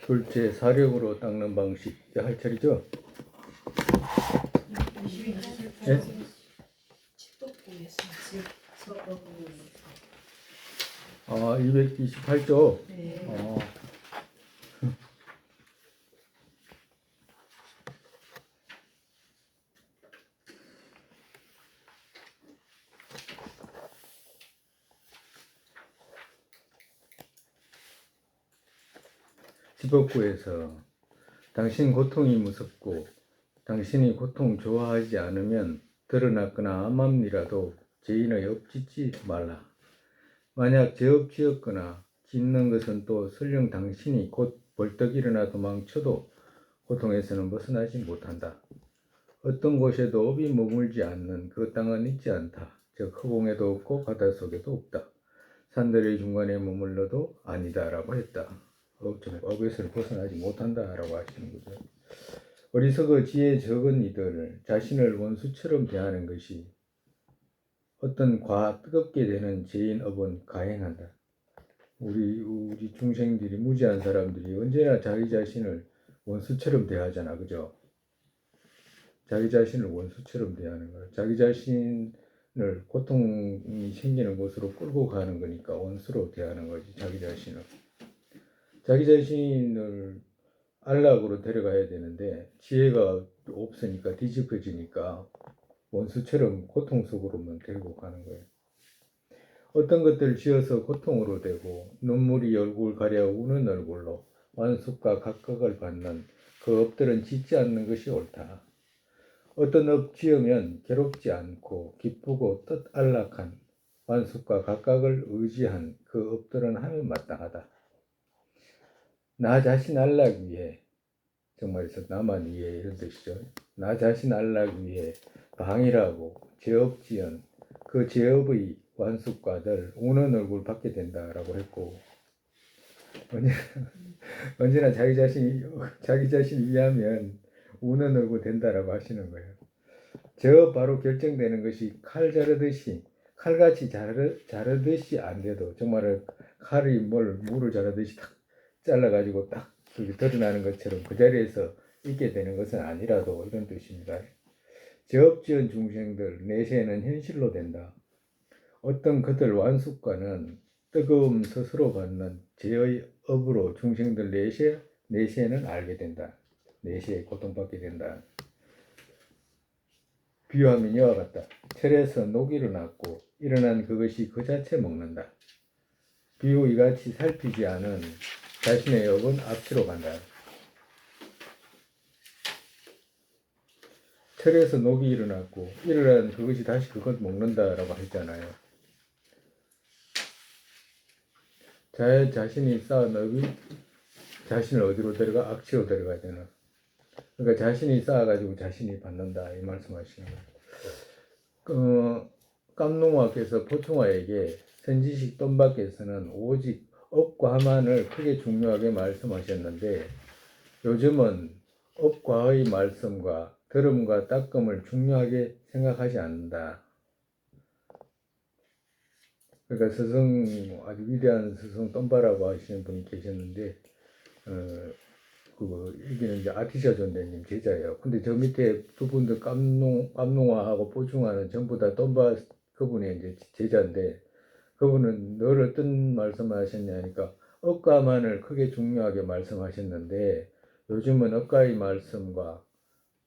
둘째, 사력으로 닦는 방식. 이제 할 차례죠? 예? 아, 228조? 네. 집업구에서 당신 고통이 무섭고 당신이 고통 좋아하지 않으면 드러났거나 암암이라도 죄인의 업짓지 말라. 만약 죄업지었거나 짓는 것은 또 설령 당신이 곧 벌떡 일어나 도망쳐도 고통에서는 벗어나지 못한다. 어떤 곳에도 업이 머물지 않는 그 땅은 있지 않다. 즉 허공에도 없고 바닷속에도 없다. 산들의 중간에 머물러도 아니다라고 했다. 업에서 벗어나지 못한다라고 하시는 거죠. 어리석어 지혜 적은 이들 자신을 원수처럼 대하는 것이 어떤 뜨겁게 되는 죄인 업은 가행한다. 우리 중생들이 무지한 사람들이 언제나 자기 자신을 원수처럼 대하잖아, 그죠? 자기 자신을 원수처럼 대하는 거야. 자기 자신을 고통이 생기는 곳으로 끌고 가는 거니까 원수로 대하는 거지, 자기 자신을. 자기 자신을 안락으로 데려가야 되는데 지혜가 없으니까 뒤집혀지니까 원수처럼 고통 속으로만 데리고 가는 거예요. 어떤 것들 지어서 고통으로 되고 눈물이 얼굴 가려 우는 얼굴로 완숙과 각각을 받는 그 업들은 짓지 않는 것이 옳다. 어떤 업 지으면 괴롭지 않고 기쁘고 뜻안락한 완숙과 각각을 의지한 그 업들은 하면 마땅하다. 나 자신 안락 위해, 정말에서 나만 위해 이런 뜻이죠. 나 자신 안락 위해 방이라고 죄업 지은 그 죄업의 완숙과들 우는 얼굴 받게 된다라고 했고, 언제나 자기 자신 위하면 우는 얼굴 된다라고 하시는 거예요. 죄업 바로 결정되는 것이 칼같이 자르듯이 안 돼도, 정말 칼이 물을 자르듯이 탁 잘라가지고 딱 드러나는 것처럼 그 자리에서 있게 되는 것은 아니라도 이런 뜻입니다. 죄업 지은 중생들 내세는 현실로 된다. 어떤 그들 완숙과는 뜨거움 스스로 받는 죄의 업으로 중생들 내세는 알게 된다. 내세에 고통받게 된다. 비유하면 이와 같다. 철에서 녹이 일어났고 일어난 그것이 그 자체 먹는다. 비유 이같이 살피지 않은 자신의 업은 앞뒤로 간다. 철에서 녹이 일어났고 일어난 그것이 다시 그것 먹는다라고 했잖아요. 자신이 쌓은 업이 자신을 어디로 데려가? 악취로 데려가야 되나? 그러니까 자신이 쌓아가지고 자신이 받는다 이 말씀하시는 거예요. 깜농화께서 포충화에게 선지식 똠박에서는 오직 업과만을 크게 중요하게 말씀하셨는데 요즘은 업과의 말씀과 들음과 닦음을 중요하게 생각하지 않는다. 그러니까 아주 위대한 스승 똠바라고 하시는 분이 계셨는데 여기는 이제 아티샤 존대님 제자예요. 근데 저 밑에 두 분들 깜농화하고 포충화는 전부 다 똠바 그분의 이제 제자인데, 그분은 늘 어떤 말씀을 하셨냐니까 업과만을 크게 중요하게 말씀하셨는데 요즘은 업과의 말씀과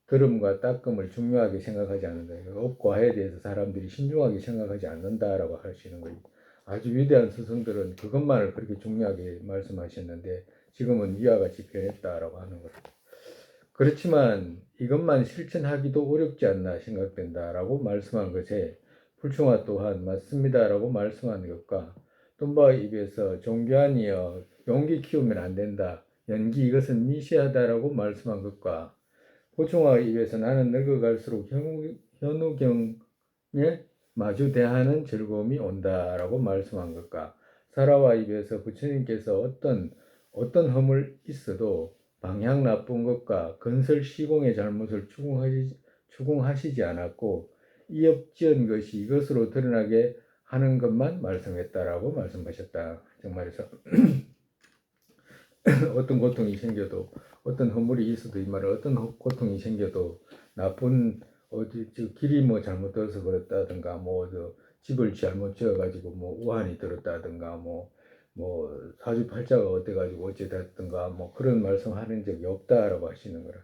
들음과 닦음을 중요하게 생각하지 않는다. 업과에 대해서 사람들이 신중하게 생각하지 않는다라고 하시는 거예요. 아주 위대한 스승들은 그것만을 그렇게 중요하게 말씀하셨는데 지금은 이와 같이 변했다라고 하는 거예요. 그렇지만 이것만 실천하기도 어렵지 않나 생각된다라고 말씀한 것에 불충화 또한 맞습니다라고 말씀한 것과 똠바 입에서 종교아니여 용기 키우면 안 된다, 연기 이것은 미시하다라고 말씀한 것과 포충화 입에서 나는 늙어갈수록 현우경에 마주 대하는 즐거움이 온다라고 말씀한 것과 사라와 입에서 부처님께서 어떤 허물 있어도 방향 나쁜 것과 건설 시공의 잘못을 추궁하시지 않았고 이업 지은 것이 이것으로 드러나게 하는 것만 말씀했다라고 말씀하셨다. 정말에서 어떤 고통이 생겨도 어떤 허물이 있어도 이 말은 어떤 고통이 생겨도 나쁜 어디 저 길이 뭐 잘못 들어서 그렇다든가 뭐 저 집을 잘못 지어가지고 뭐 우한이 들었다든가 뭐 사주팔자가 어때가지고 어찌됐든가 뭐 그런 말씀하는 적이 없다라고 하시는 거라.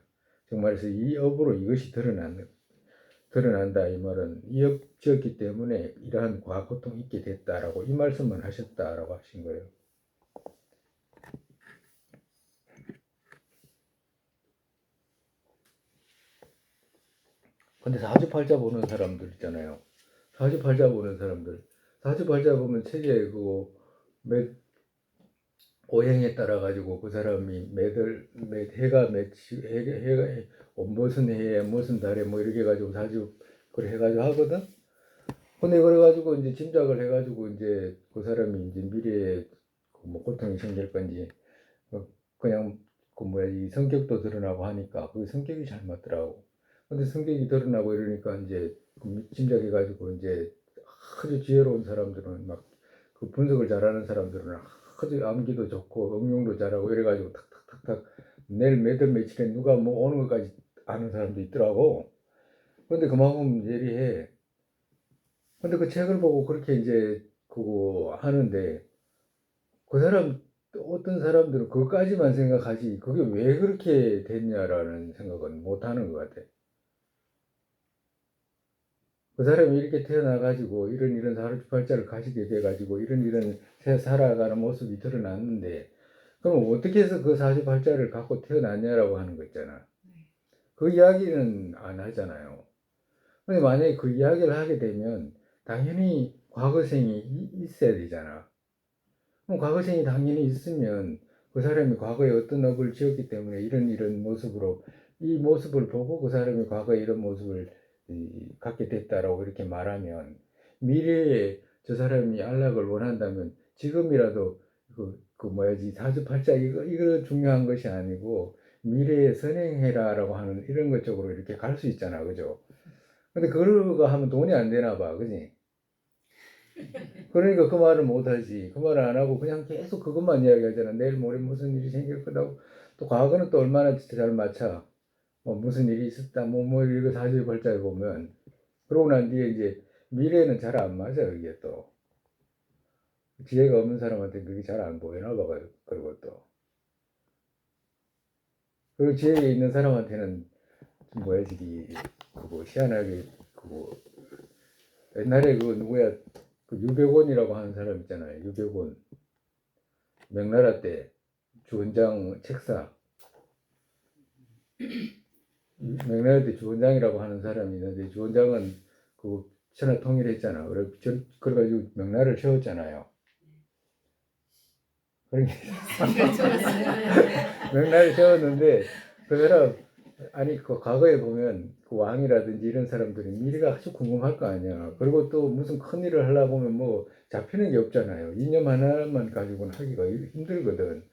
정말에서 이 업으로 이것이 드러난다 이 말은 이 업지었기 때문에 이러한 과학 고통이 있게 됐다라고 이 말씀만 하셨다라고 하신 거예요. 근데 사주팔자 보는 사람들 있잖아요. 사주팔자 보는 사람들. 사주팔자 보면 체제 그거 매 오행에 따라 가지고 그 사람이 매 해가 며칠 해가 무슨 해에 무슨 달에 뭐 이렇게 해가지고 사주 그래 해가지고 하거든. 근데 그래가지고 이제 짐작을 해가지고 이제 그 사람이 이제 미래에 그뭐 고통이 생길 건지 그냥 그 뭐야 이 성격도 드러나고 하니까 그 성격이 잘 맞더라고. 근데 성격이 드러나고 이러니까 이제 짐작해가지고 이제 아주 지혜로운 사람들은 막 그 분석을 잘하는 사람들은 아주 암기도 좋고 응용도 잘하고 이래가지고 탁탁탁탁 내일 몇월 며칠에 누가 뭐 오는 것까지 아는 사람도 있더라고. 근데 그만큼 예리해. 근데 그 책을 보고 그렇게 이제 그거 하는데 그 사람 어떤 사람들은 그것까지만 생각하지 그게 왜 그렇게 됐냐라는 생각은 못 하는 것 같아. 그 사람이 이렇게 태어나가지고 이런 사주팔자를 가지게 돼가지고 이런 살아가는 모습이 드러났는데 그럼 어떻게 해서 그 사주팔자를 갖고 태어났냐라고 하는 거 있잖아. 그 이야기는 안 하잖아요. 근데 만약에 그 이야기를 하게 되면 당연히 과거생이 있어야 되잖아. 그럼 과거생이 당연히 있으면 그 사람이 과거에 어떤 업을 지었기 때문에 이런 모습으로 이 모습을 보고 그 사람이 과거에 이런 모습을 갖게 됐다라고 이렇게 말하면 미래에 저 사람이 안락을 원한다면 지금이라도 그 뭐야지 사주팔자 이거 중요한 것이 아니고 미래에 선행해라라고 하는 이런 것 쪽으로 이렇게 갈 수 있잖아, 그죠? 근데 그러고 하면 돈이 안 되나 봐, 그지? 그러니까 그 말을 못하지. 그 말을 안 하고 그냥 계속 그것만 이야기하잖아. 내일 모레 무슨 일이 생길 거라고. 또 과거는 또 얼마나 진짜 잘 맞춰. 뭐 무슨 일이 있었다. 뭐 이거 사실 벌자에 보면. 그러고 난 뒤에 이제 미래는 잘 안 맞아. 그게 또. 지혜가 없는 사람한테 그게 잘 안 보이나 봐. 그리고 또. 그리고 지혜가 있는 사람한테는 좀 뭐야, 저기, 그거 희한하게, 그거 옛날에 그 누구야, 그 유백원이라고 하는 사람 있잖아요. 유백원. 명나라 때 주원장 책사 명나라 때 주원장이라고 하는 사람이 있는데 주원장은 그 천하 통일했잖아. 그래가지고 명나라를 세웠잖아요. 그러니까 명나라를 세웠는데 그 사람 아니 그 과거에 보면 그 왕이라든지 이런 사람들이 미래가 아주 궁금할 거 아니야. 그리고 또 무슨 큰 일을 하려고 보면 뭐 잡히는 게 없잖아요. 이념 하나만 가지고는 하기가 힘들거든.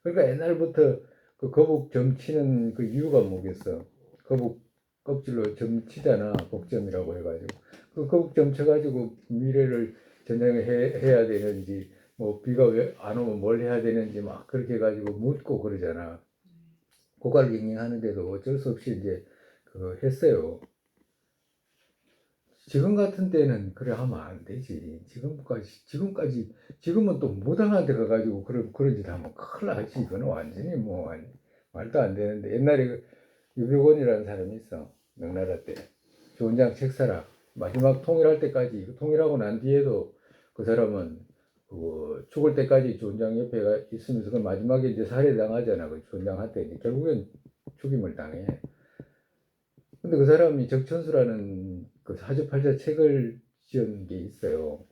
그러니까 옛날부터 그 거북 점치는 그 이유가 뭐겠어? 거북 껍질로 점치잖아. 복점이라고 해가지고. 그 거북 점쳐가지고 미래를 해야 되는지, 뭐 비가 왜 안 오면 뭘 해야 되는지 막 그렇게 해가지고 묻고 그러잖아. 고갈갱행하는데도 어쩔 수 없이 이제 그거 했어요. 지금 같은 때는 그래 하면 안 되지. 지금은 또 무당한 테 가가지고 그런 짓 하면 큰일 나지. 이거는 완전히 뭐, 말도 안 되는데. 옛날에 그 유병원이라는 사람이 있어. 명나라 때. 주원장 책사라. 마지막 통일할 때까지, 통일하고 난 뒤에도 그 사람은 그 죽을 때까지 주원장 옆에 있으면서 그 마지막에 이제 살해당하잖아. 그 주원장한테. 이제 결국엔 죽임을 당해. 근데 그 사람이 적천수라는 그 사주팔자 책을 지은 게 있어요.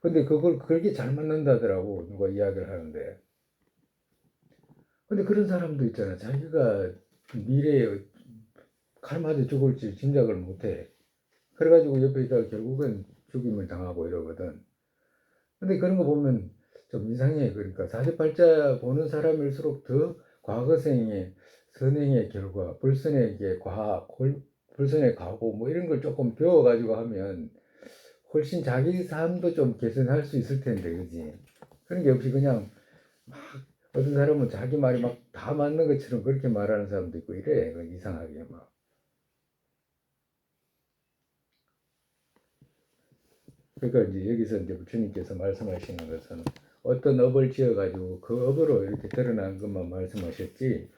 근데 그걸 그렇게 잘 만난다더라고 누가 이야기를 하는데. 근데 그런 사람도 있잖아. 자기가 미래에 칼 맞아 죽을지 짐작을 못해. 그래가지고 옆에 있다가 결국은 죽임을 당하고 이러거든. 근데 그런 거 보면 좀 이상해. 그러니까 사주팔자 보는 사람일수록 더 과거생의 선행의 결과, 불선의 과거 뭐 이런 걸 조금 배워가지고 하면 훨씬 자기 삶도 좀 개선할 수 있을 텐데, 그지? 그런 게 없이 그냥 막 어떤 사람은 자기 말이 막 다 맞는 것처럼 그렇게 말하는 사람도 있고 이래. 이상하게 막. 그러니까 이제 여기서 이제 부처님께서 말씀하시는 것은 어떤 업을 지어가지고 그 업으로 이렇게 드러난 것만 말씀하셨지,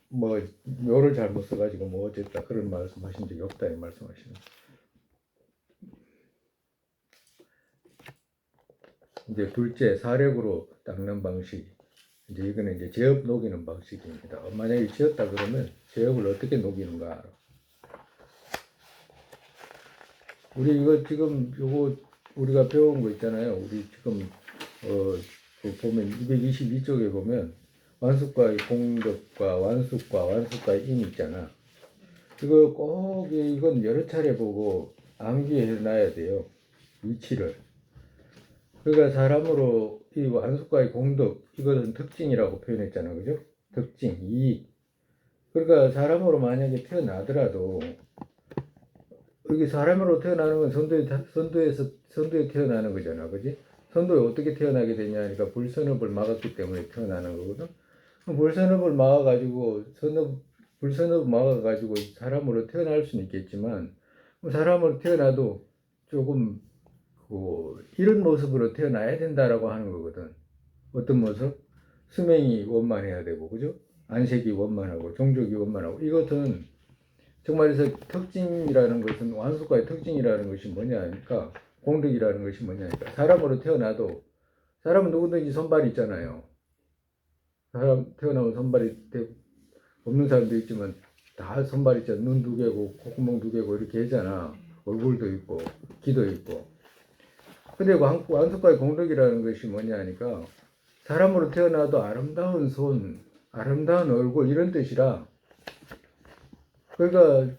뭐 묘를 잘못 써가지고 뭐 어쨌다 그런 말씀하신 적이 없다 이 말씀하시는. 이제 둘째, 사력으로 닦는 방식. 이제 이거는 이제 제업 녹이는 방식입니다. 만약에 지었다 그러면 제업을 어떻게 녹이는가. 우리 이거 지금 요거 우리가 배운 거 있잖아요. 우리 지금 보면 222쪽에 보면 완숙과의 공덕과 완숙과의 임 있잖아. 이거 꼭 이건 여러 차례 보고 암기해 놔야 돼요. 위치를. 그러니까 사람으로 이 완숙과의 공덕 이것은 특징이라고 표현했잖아, 그죠? 특징, 이익. 그러니까 사람으로 만약에 태어나더라도 여기 사람으로 태어나는 건 선도에 태어나는 거잖아, 그지? 선도에 어떻게 태어나게 되냐 하니까 불선업을 막았기 때문에 태어나는 거거든. 불선업을 막아가지고 불선업 막아가지고 사람으로 태어날 수는 있겠지만 사람으로 태어나도 조금 이런 모습으로 태어나야 된다라고 하는 거거든. 어떤 모습? 수명이 원만해야 되고, 그죠? 안색이 원만하고, 종족이 원만하고. 이것은 정말에서 특징이라는 것은 완숙과의 특징이라는 것이 뭐냐 하니까 공덕이라는 것이 뭐냐 하니까 사람으로 태어나도 사람은 누구든지 손발이 있잖아요. 사람 태어나면 손발이 없는 사람도 있지만 다 손발 있잖아. 눈 두 개고 콧구멍 두 개고 이렇게 하잖아. 얼굴도 있고 귀도 있고. 근데 완숙과의 공덕이라는 것이 뭐냐 하니까 사람으로 태어나도 아름다운 손, 아름다운 얼굴 이런 뜻이라. 그러니까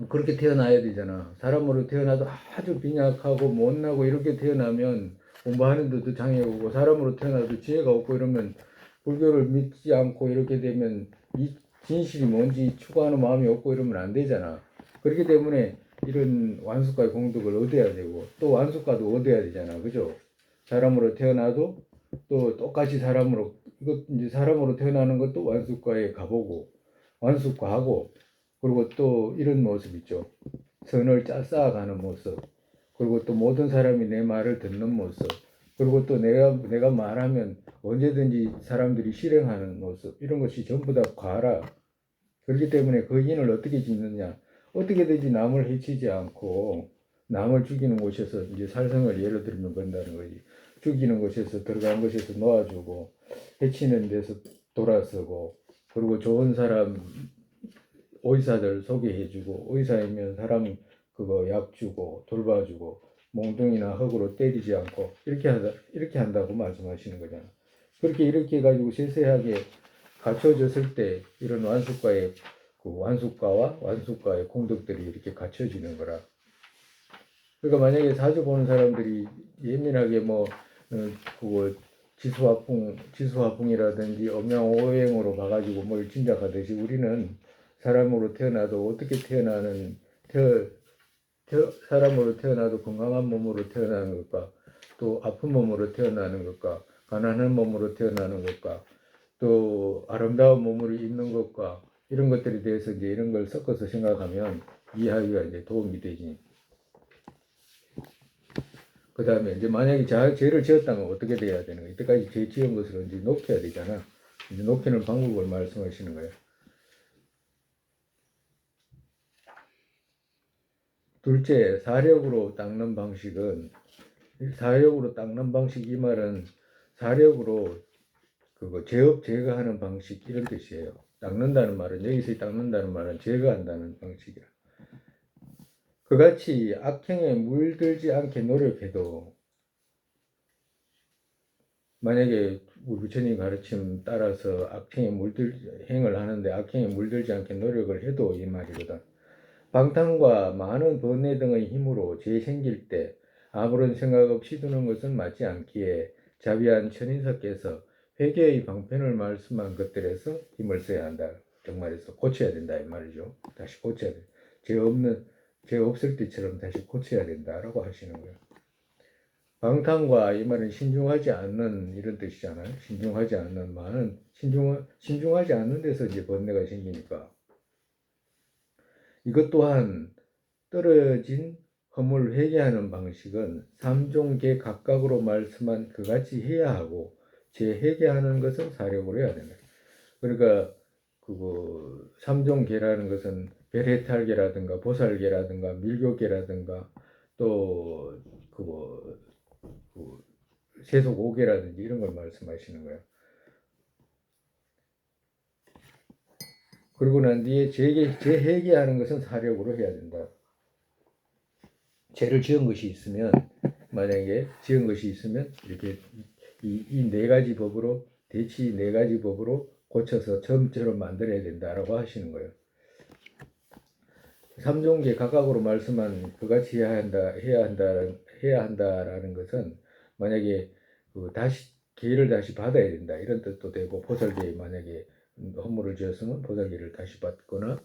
그렇게 태어나야 되잖아. 사람으로 태어나도 아주 빈약하고 못나고 이렇게 태어나면 공부하는 데도 장애가 오고 사람으로 태어나도 지혜가 없고 이러면 불교를 믿지 않고 이렇게 되면 이 진실이 뭔지 추구하는 마음이 없고 이러면 안 되잖아. 그렇기 때문에 이런 완숙과의 공덕을 얻어야 되고 또 완숙과도 얻어야 되잖아. 그죠? 사람으로 태어나도 또 똑같이 사람으로 이것 이제 사람으로 태어나는 것도 완숙과에 가보고 완숙과하고 그리고 또 이런 모습 있죠. 선을 쌓아가는 모습. 그리고 또 모든 사람이 내 말을 듣는 모습. 그리고 또 내가 말하면 언제든지 사람들이 실행하는 모습. 이런 것이 전부 다 과라. 그렇기 때문에 그 인을 어떻게 짓느냐. 어떻게든지 남을 해치지 않고 남을 죽이는 곳에서 이제 살성을 예를 들면 건다는 거지. 죽이는 곳에서 들어간 곳에서 놓아주고 해치는 데서 돌아서고 그리고 좋은 사람 의사들 소개해주고 의사이면 사람 그거 약 주고 돌봐주고 몽둥이나 흙으로 때리지 않고 이렇게 한다고 말씀하시는 거잖아. 그렇게 이렇게 해가지고 세세하게 갖춰졌을 때 이런 완숙과의 그 완숙과와 완숙과의 공덕들이 이렇게 갖춰지는 거라. 그러니까 만약에 자주 보는 사람들이 예민하게 뭐 그거 지수화풍이라든지 엄양오행으로 봐가지고 뭘 짐작하듯이 우리는 사람으로 태어나도 어떻게 사람으로 태어나도 건강한 몸으로 태어나는 것과 또 아픈 몸으로 태어나는 것과 가난한 몸으로 태어나는 것과 또 아름다운 몸으로 있는 것과 이런 것들에 대해서 이제 이런 걸 섞어서 생각하면 이해하기가 이제 도움이 되지. 그 다음에 이제 만약에 죄를 지었다면 어떻게 돼야 되는 거야? 이때까지 죄 지은 것을 이제 높여야 되잖아. 이제 높이는 방법을 말씀하시는 거예요. 둘째, 사력으로 닦는 방식은 사력으로 닦는 방식 이 말은 사력으로 그거 제거하는 방식 이런 뜻이에요. 닦는다는 말은 여기서 닦는다는 말은 제거한다는 방식이라. 그같이 악행에 물들지 않게 노력해도 만약에 우리 부처님 가르침 따라서 행을 하는데 악행에 물들지 않게 노력을 해도 이 말이거든. 방탕과 많은 번뇌 등의 힘으로 죄 생길 때 아무런 생각 없이 두는 것은 맞지 않기에 자비한 천인사께서 회개의 방편을 말씀한 것들에서 힘을 써야 한다. 정말에서 고쳐야 된다 이 말이죠. 다시 고쳐야 돼. 죄 없을 때처럼 다시 고쳐야 된다라고 하시는 거예요. 방탕과 이 말은 신중하지 않는 이런 뜻이잖아요. 신중하지 않는 말은 신중하지 않는 데서 이제 번뇌가 생기니까. 이것 또한 떨어진 허물 회개하는 방식은 삼종계 각각으로 말씀한 그같이 해야 하고 재회개하는 것은 사력으로 해야 된다. 그러니까 그 삼종계라는 것은 별해탈계라든가 보살계라든가 밀교계라든가 또 그 세속 5계라든지 이런 걸 말씀하시는 거예요. 그러고 난 뒤에 재회개하는 것은 사력으로 해야 된다. 죄를 지은 것이 있으면 만약에 지은 것이 있으면 이렇게 이 네 가지 법으로 대치 네 가지 법으로 고쳐서 처음처럼 만들어야 된다라고 하시는 거예요. 삼종계 각각으로 말씀한 그같이 해야 한다라는 것은 만약에 그 다시 기회를 다시 받아야 된다 이런 뜻도 되고 보살계에 만약에 허물을 지었으면 보살계를 다시 받거나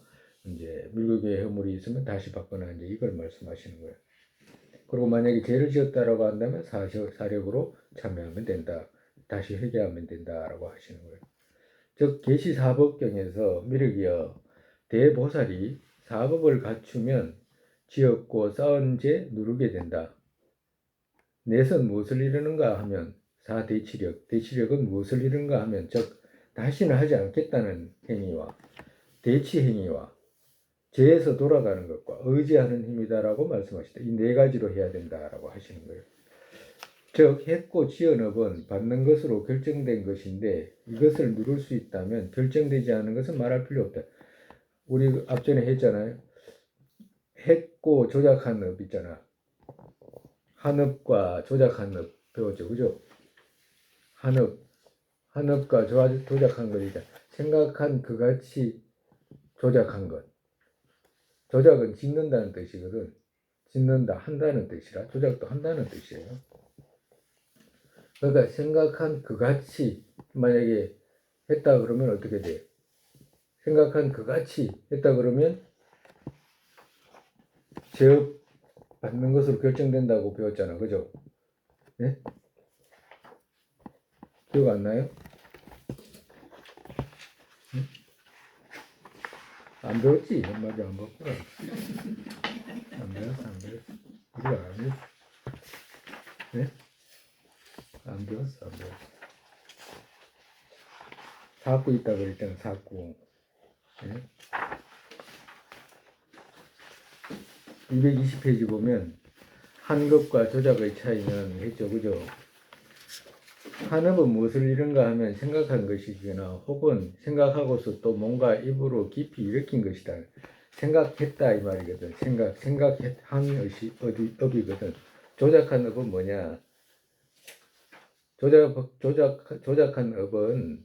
이제 밀교계에 허물이 있으면 다시 받거나 이제 이걸 말씀하시는 거예요. 그리고 만약에 죄를 지었다라고 한다면 사력으로 참여하면 된다. 다시 회개하면 된다라고 하시는 거예요. 즉 계시사법경에서 미륵이여 대보살이 사법을 갖추면 지었고 쌓은 죄 누르게 된다. 넷은 무엇을 이루는가 하면 사대치력, 대치력은 무엇을 이루는가 하면 즉 다시는 하지 않겠다는 행위와 대치 행위와 죄에서 돌아가는 것과 의지하는 힘이다라고 말씀하시다. 이 네 가지로 해야 된다라고 하시는 거예요. 즉 했고 지은 업은 받는 것으로 결정된 것인데 이것을 누를 수 있다면 결정되지 않은 것은 말할 필요 없다. 우리 앞전에 했잖아요. 했고 조작한 업 있잖아. 한업과 조작한 업 배웠죠, 그죠? 한업과 조작한 것이다. 생각한 그같이 조작한 것. 조작은 짓는다는 뜻이거든. 짓는다, 한다는 뜻이라 조작도 한다는 뜻이에요. 그러니까 생각한 그같이 만약에 했다 그러면 어떻게 돼? 생각한 그같이 했다 그러면 죄업 받는 것으로 결정된다고 배웠잖아, 그죠? 네? 기억 안 나요? 응? 안 배웠지? 엄마도 안 배웠구나. 안 배웠어. 우리가 안 배웠어. 네? 안 배웠어. 사구 있다 그랬잖아, 사구. 네? 220페이지 보면 한급과 조작의 차이는 했죠, 그죠? 한업은 무엇을 이른가 하면 생각한 것이거나 혹은 생각하고서 또 뭔가 입으로 깊이 일으킨 것이다. 생각했다 이 말이거든. 생각한 것이 업이거든. 조작한 업은 뭐냐? 조작한 업은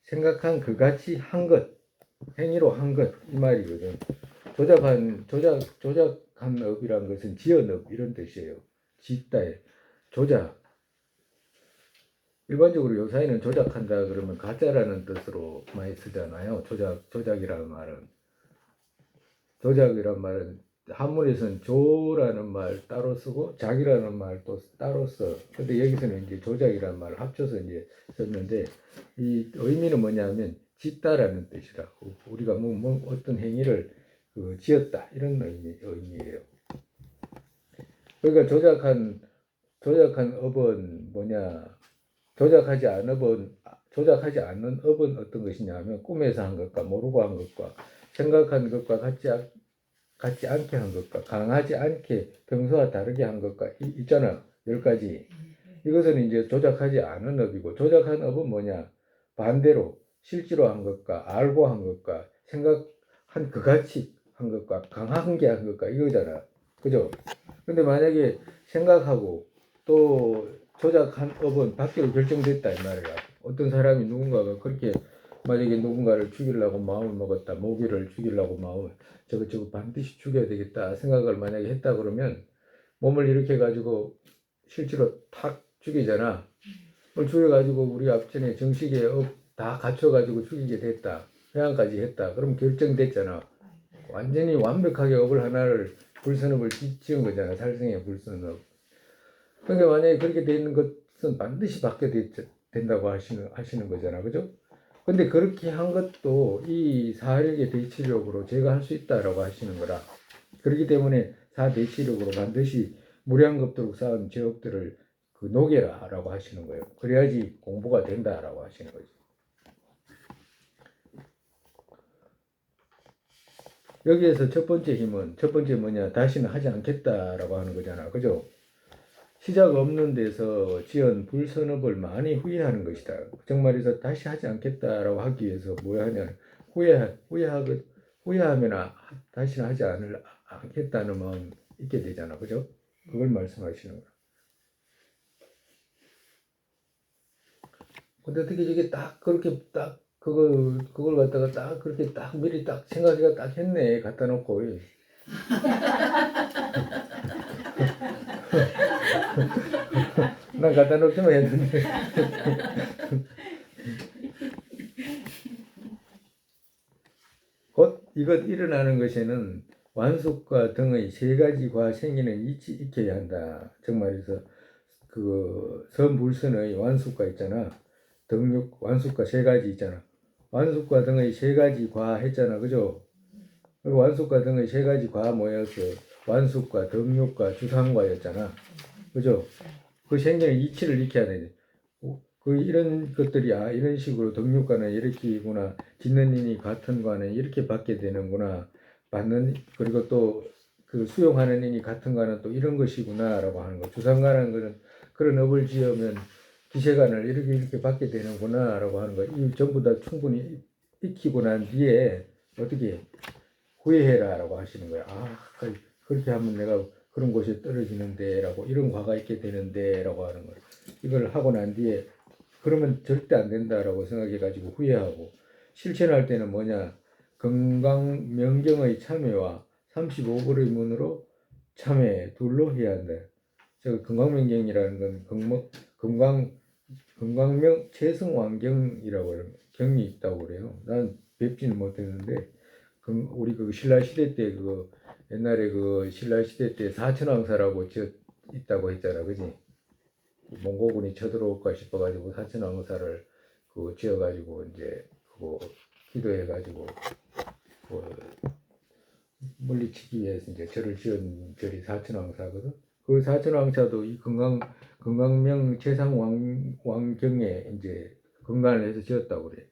생각한 그같이 한 것, 행위로 한 것 이 말이거든. 조작한 업이란 것은 지은 업 이런 뜻이에요. 짓다에 조작. 일반적으로 요사이는 조작한다 그러면 가짜라는 뜻으로 많이 쓰잖아요. 조작이라는 말은. 조작이란 말은 한문에서는 조라는 말 따로 쓰고 작이라는 말 또 따로 써. 근데 여기서는 이제 조작이라는 말을 합쳐서 이제 썼는데 이 의미는 뭐냐면 짓다라는 뜻이라고. 우리가 뭐 어떤 행위를 지었다 이런 의미예요. 그러니까 조작한 업은 뭐냐? 조작하지 않는 업은 어떤 것이냐 하면 꿈에서 한 것과 모르고 한 것과 생각한 것과 같지 않게 한 것과 강하지 않게 평소와 다르게 한 것과 있잖아. 10가지. 이것은 이제 조작하지 않은 업이고 조작한 업은 뭐냐? 반대로 실제로 한 것과 알고 한 것과 생각한 그같이 한 것과 강하게 한 것과 이거잖아. 그죠? 근데 만약에 생각하고 또 조작한 업은 받기로 결정됐다 이 말이야. 어떤 사람이 누군가가 그렇게 만약에 누군가를 죽이려고 마음을 먹었다. 모기를 죽이려고 마음을 저거 반드시 죽여야 되겠다 생각을 만약에 했다 그러면 몸을 일으켜 가지고 실제로 탁 죽이잖아. 그걸 죽여가지고 우리 앞전에 정식에 업 다 갖춰가지고 죽이게 됐다. 회항까지 했다. 그럼 결정됐잖아. 완전히 완벽하게 업을 하나를 불선업을 지은 거잖아. 살생의 불선업. 그러니까 만약에 그렇게 되는 것은 반드시 받게 된다고 하시는 거잖아. 그죠? 근데 그렇게 한 것도 이 사력의 대치력으로 제가 할 수 있다라고 하시는 거라. 그렇기 때문에 사대치력으로 반드시 무량겁도록 쌓은 제업들을 그 녹여라라고 하시는 거예요. 그래야지 공부가 된다라고 하시는 거죠. 여기에서 첫 번째 힘은 첫 번째 뭐냐? 다시는 하지 않겠다라고 하는 거잖아. 그죠? 시작 없는 데서 지은 불선업을 많이 후회하는 것이다. 정말에서 다시 하지 않겠다라고 하기 위해서 뭐야 하냐면 후회하면 다시는 하지 않겠다는 마음 있게 되잖아. 그죠? 그걸 말씀하시는 거야. 근데 어떻게 이게 딱 그렇게 딱 그걸 갖다가 딱 그렇게 딱 미리 딱 생각이가 딱 했네. 갖다 놓고. 난 갖다 놓기만 했는데. 곧 이것 일어나는 것에는 완숙과 등의 세 가지 과 생기는 익혀야 한다. 정말에서 그 선불선의 완숙과 있잖아. 등육 완숙과 세 가지 있잖아. 완숙과 등의 세 가지 과 했잖아. 그죠? 완숙과 등의 세 가지 과 모여서 완숙과 등육과 주상과였잖아. 그죠? 그 생기는 이치를 익혀야 돼. 그 이런 것들이 이런 식으로 등육과는 이렇게구나, 짓는 인이 같은 과는 이렇게 받게 되는구나, 받는 그리고 또 그 수용하는 인이 같은 과는 또 이런 것이구나라고 하는 거. 주상과라는 것은 그런 업을 지으면 기세관을 이렇게 받게 되는구나라고 하는 거. 이 전부 다 충분히 익히고 난 뒤에 어떻게 후회해라라고 하시는 거야. 그렇게 하면 내가 그런 곳에 떨어지는데라고, 이런 과가 있게 되는데라고 하는 거예요. 이걸 하고 난 뒤에 그러면 절대 안 된다라고 생각해가지고 후회하고, 실천할 때는 뭐냐, 건강명경의 참회와 35불의 문으로 참회 둘로 해야 한다. 저 건강명경이라는 건 건강명 최승왕경이라고 해요. 경이 있다고 그래요. 난 뵙지는 못했는데 우리 그 신라 시대 때 옛날에 그 신라 시대 때 사천왕사라고 있다고 했잖아, 그지? 몽고군이 쳐들어올까 싶어가지고 사천왕사를 지어가지고 이제 그거 기도해가지고 그 물리치기 위해서 이제 절을 지은 절이 사천왕사거든. 그 사천왕사도 이 건강명 최상왕경에 이제 건강을 해서 지었다고 그래.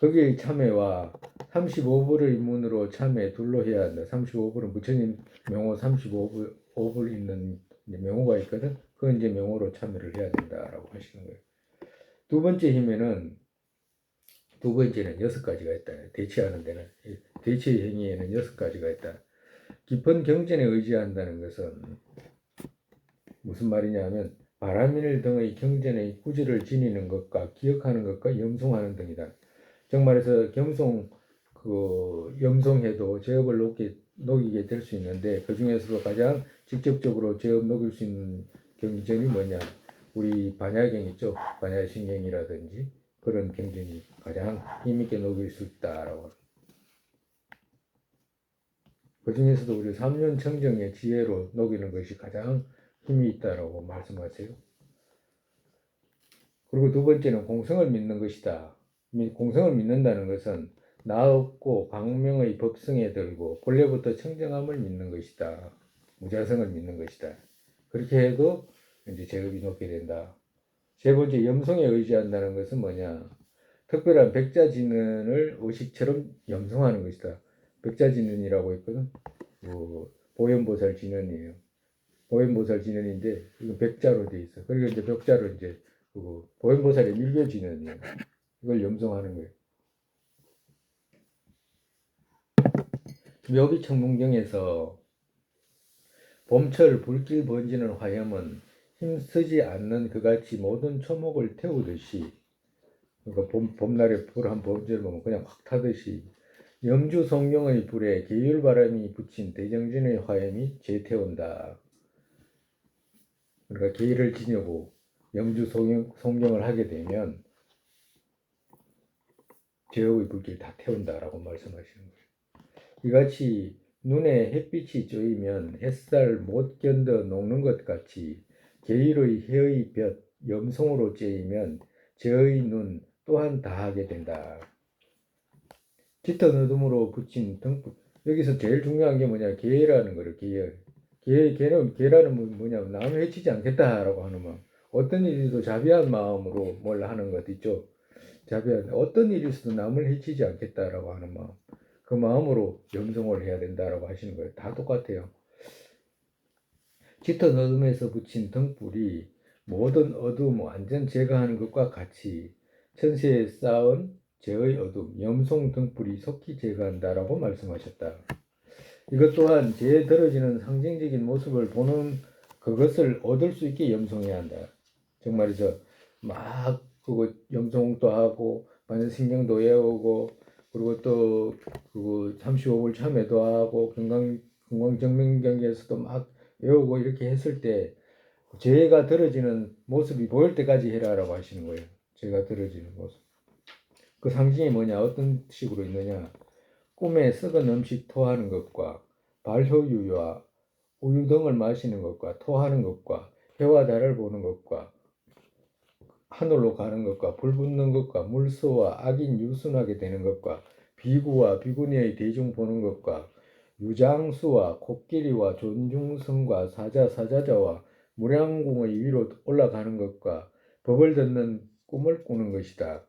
거기에 참회와 35불의 문으로 참회 둘로 해야 한다. 35불은 부처님 명호 35불 있는 명호가 있거든. 그건 이제 명호로 참회를 해야 된다라고 하시는 거예요. 두 번째는 6가지가 있다. 대치하는 데는 대치 행위에는 6가지가 있다. 깊은 경전에 의지한다는 것은 무슨 말이냐면 바라밀 등의 경전의 구절을 지니는 것과 기억하는 것과 염송하는 등이다. 정말해서 염송해도 제업을 녹이게 될 수 있는데, 그 중에서도 가장 직접적으로 제업 녹일 수 있는 경전이 뭐냐? 우리 반야경 있죠? 반야신경이라든지 그런 경전이 가장 힘있게 녹일 수 있다라고. 그 중에서도 우리 삼륜청정의 지혜로 녹이는 것이 가장 힘이 있다라고 말씀하세요. 그리고 두 번째는 공성을 믿는 것이다. 공성을 믿는다는 것은 나 없고 광명의 법성에 들고 본래부터 청정함을 믿는 것이다. 무자성을 믿는 것이다. 그렇게 해도 이제 제급이 높게 된다. 세 번째, 염성에 의지한다는 것은 뭐냐? 특별한 백자진언을 의식처럼 염성하는 것이다. 백자진언이라고 있거든. 보현보살 진언이에요. 보현보살 진언인데 이거 백자로 돼 있어. 그리고 이제 벽자로 이제 보현보살의 밀교 진언이에요. 이걸 염성하는 거예요. 묘비청문경에서 봄철 불길 번지는 화염은 힘쓰지 않는 그같이 모든 초목을 태우듯이, 그러니까 봄날에 불 한 번지를 보면 그냥 확 타듯이 염주 송경의 불에 계율바람이 붙인 대정진의 화염이 재태운다. 그러니까 계율을 지니고 염주 송경을 하게 되면 제업의 불길 다 태운다라고 말씀하시는 거예요. 이같이 눈에 햇빛이 쪼이면 햇살 못 견뎌 녹는 것 같이 게일의 해의 볕 염송으로 쬐이면 저의 눈 또한 다하게 된다. 짙은 어둠으로 붙인 등불. 여기서 제일 중요한 게 뭐냐? 계라는 거를 계열. 계라는 뭐냐면 남을 해치지 않겠다라고 하는 마음. 어떤 일이도 자비한 마음으로 뭘 하는 것 있죠. 자비한 어떤 일이 있어도 남을 해치지 않겠다라고 하는 마음. 그 마음으로 염송을 해야 된다라고 하시는 거예요. 다 똑같아요. 짙은 어둠에서 붙인 등불이 모든 어둠 완전 제거하는 것과 같이 천세에 쌓은 죄의 어둠, 염송 등불이 속히 제거한다라고 말씀하셨다. 이것 또한 죄에 들어지는 상징적인 모습을 보는 그것을 얻을 수 있게 염송해야 한다. 정말이죠. 막 그거 염송도 하고 반야신경도 외우고 그리고 또 그거 35불 참회도 하고 금강정명경에서도 막 외우고 이렇게 했을 때 죄가 들어지는 모습이 보일 때까지 해라라고 하시는 거예요. 죄가 들어지는 모습. 그 상징이 뭐냐? 어떤 식으로 있느냐? 꿈에 썩은 음식 토하는 것과 발효유와 우유 등을 마시는 것과 토하는 것과 해와 달을 보는 것과 하늘로 가는 것과 불 붙는 것과 물소와 악인 유순하게 되는 것과 비구와 비구니의 대중 보는 것과 유장수와 코끼리와 존중성과 사자사자자와 무량궁의 위로 올라가는 것과 법을 듣는 꿈을 꾸는 것이다.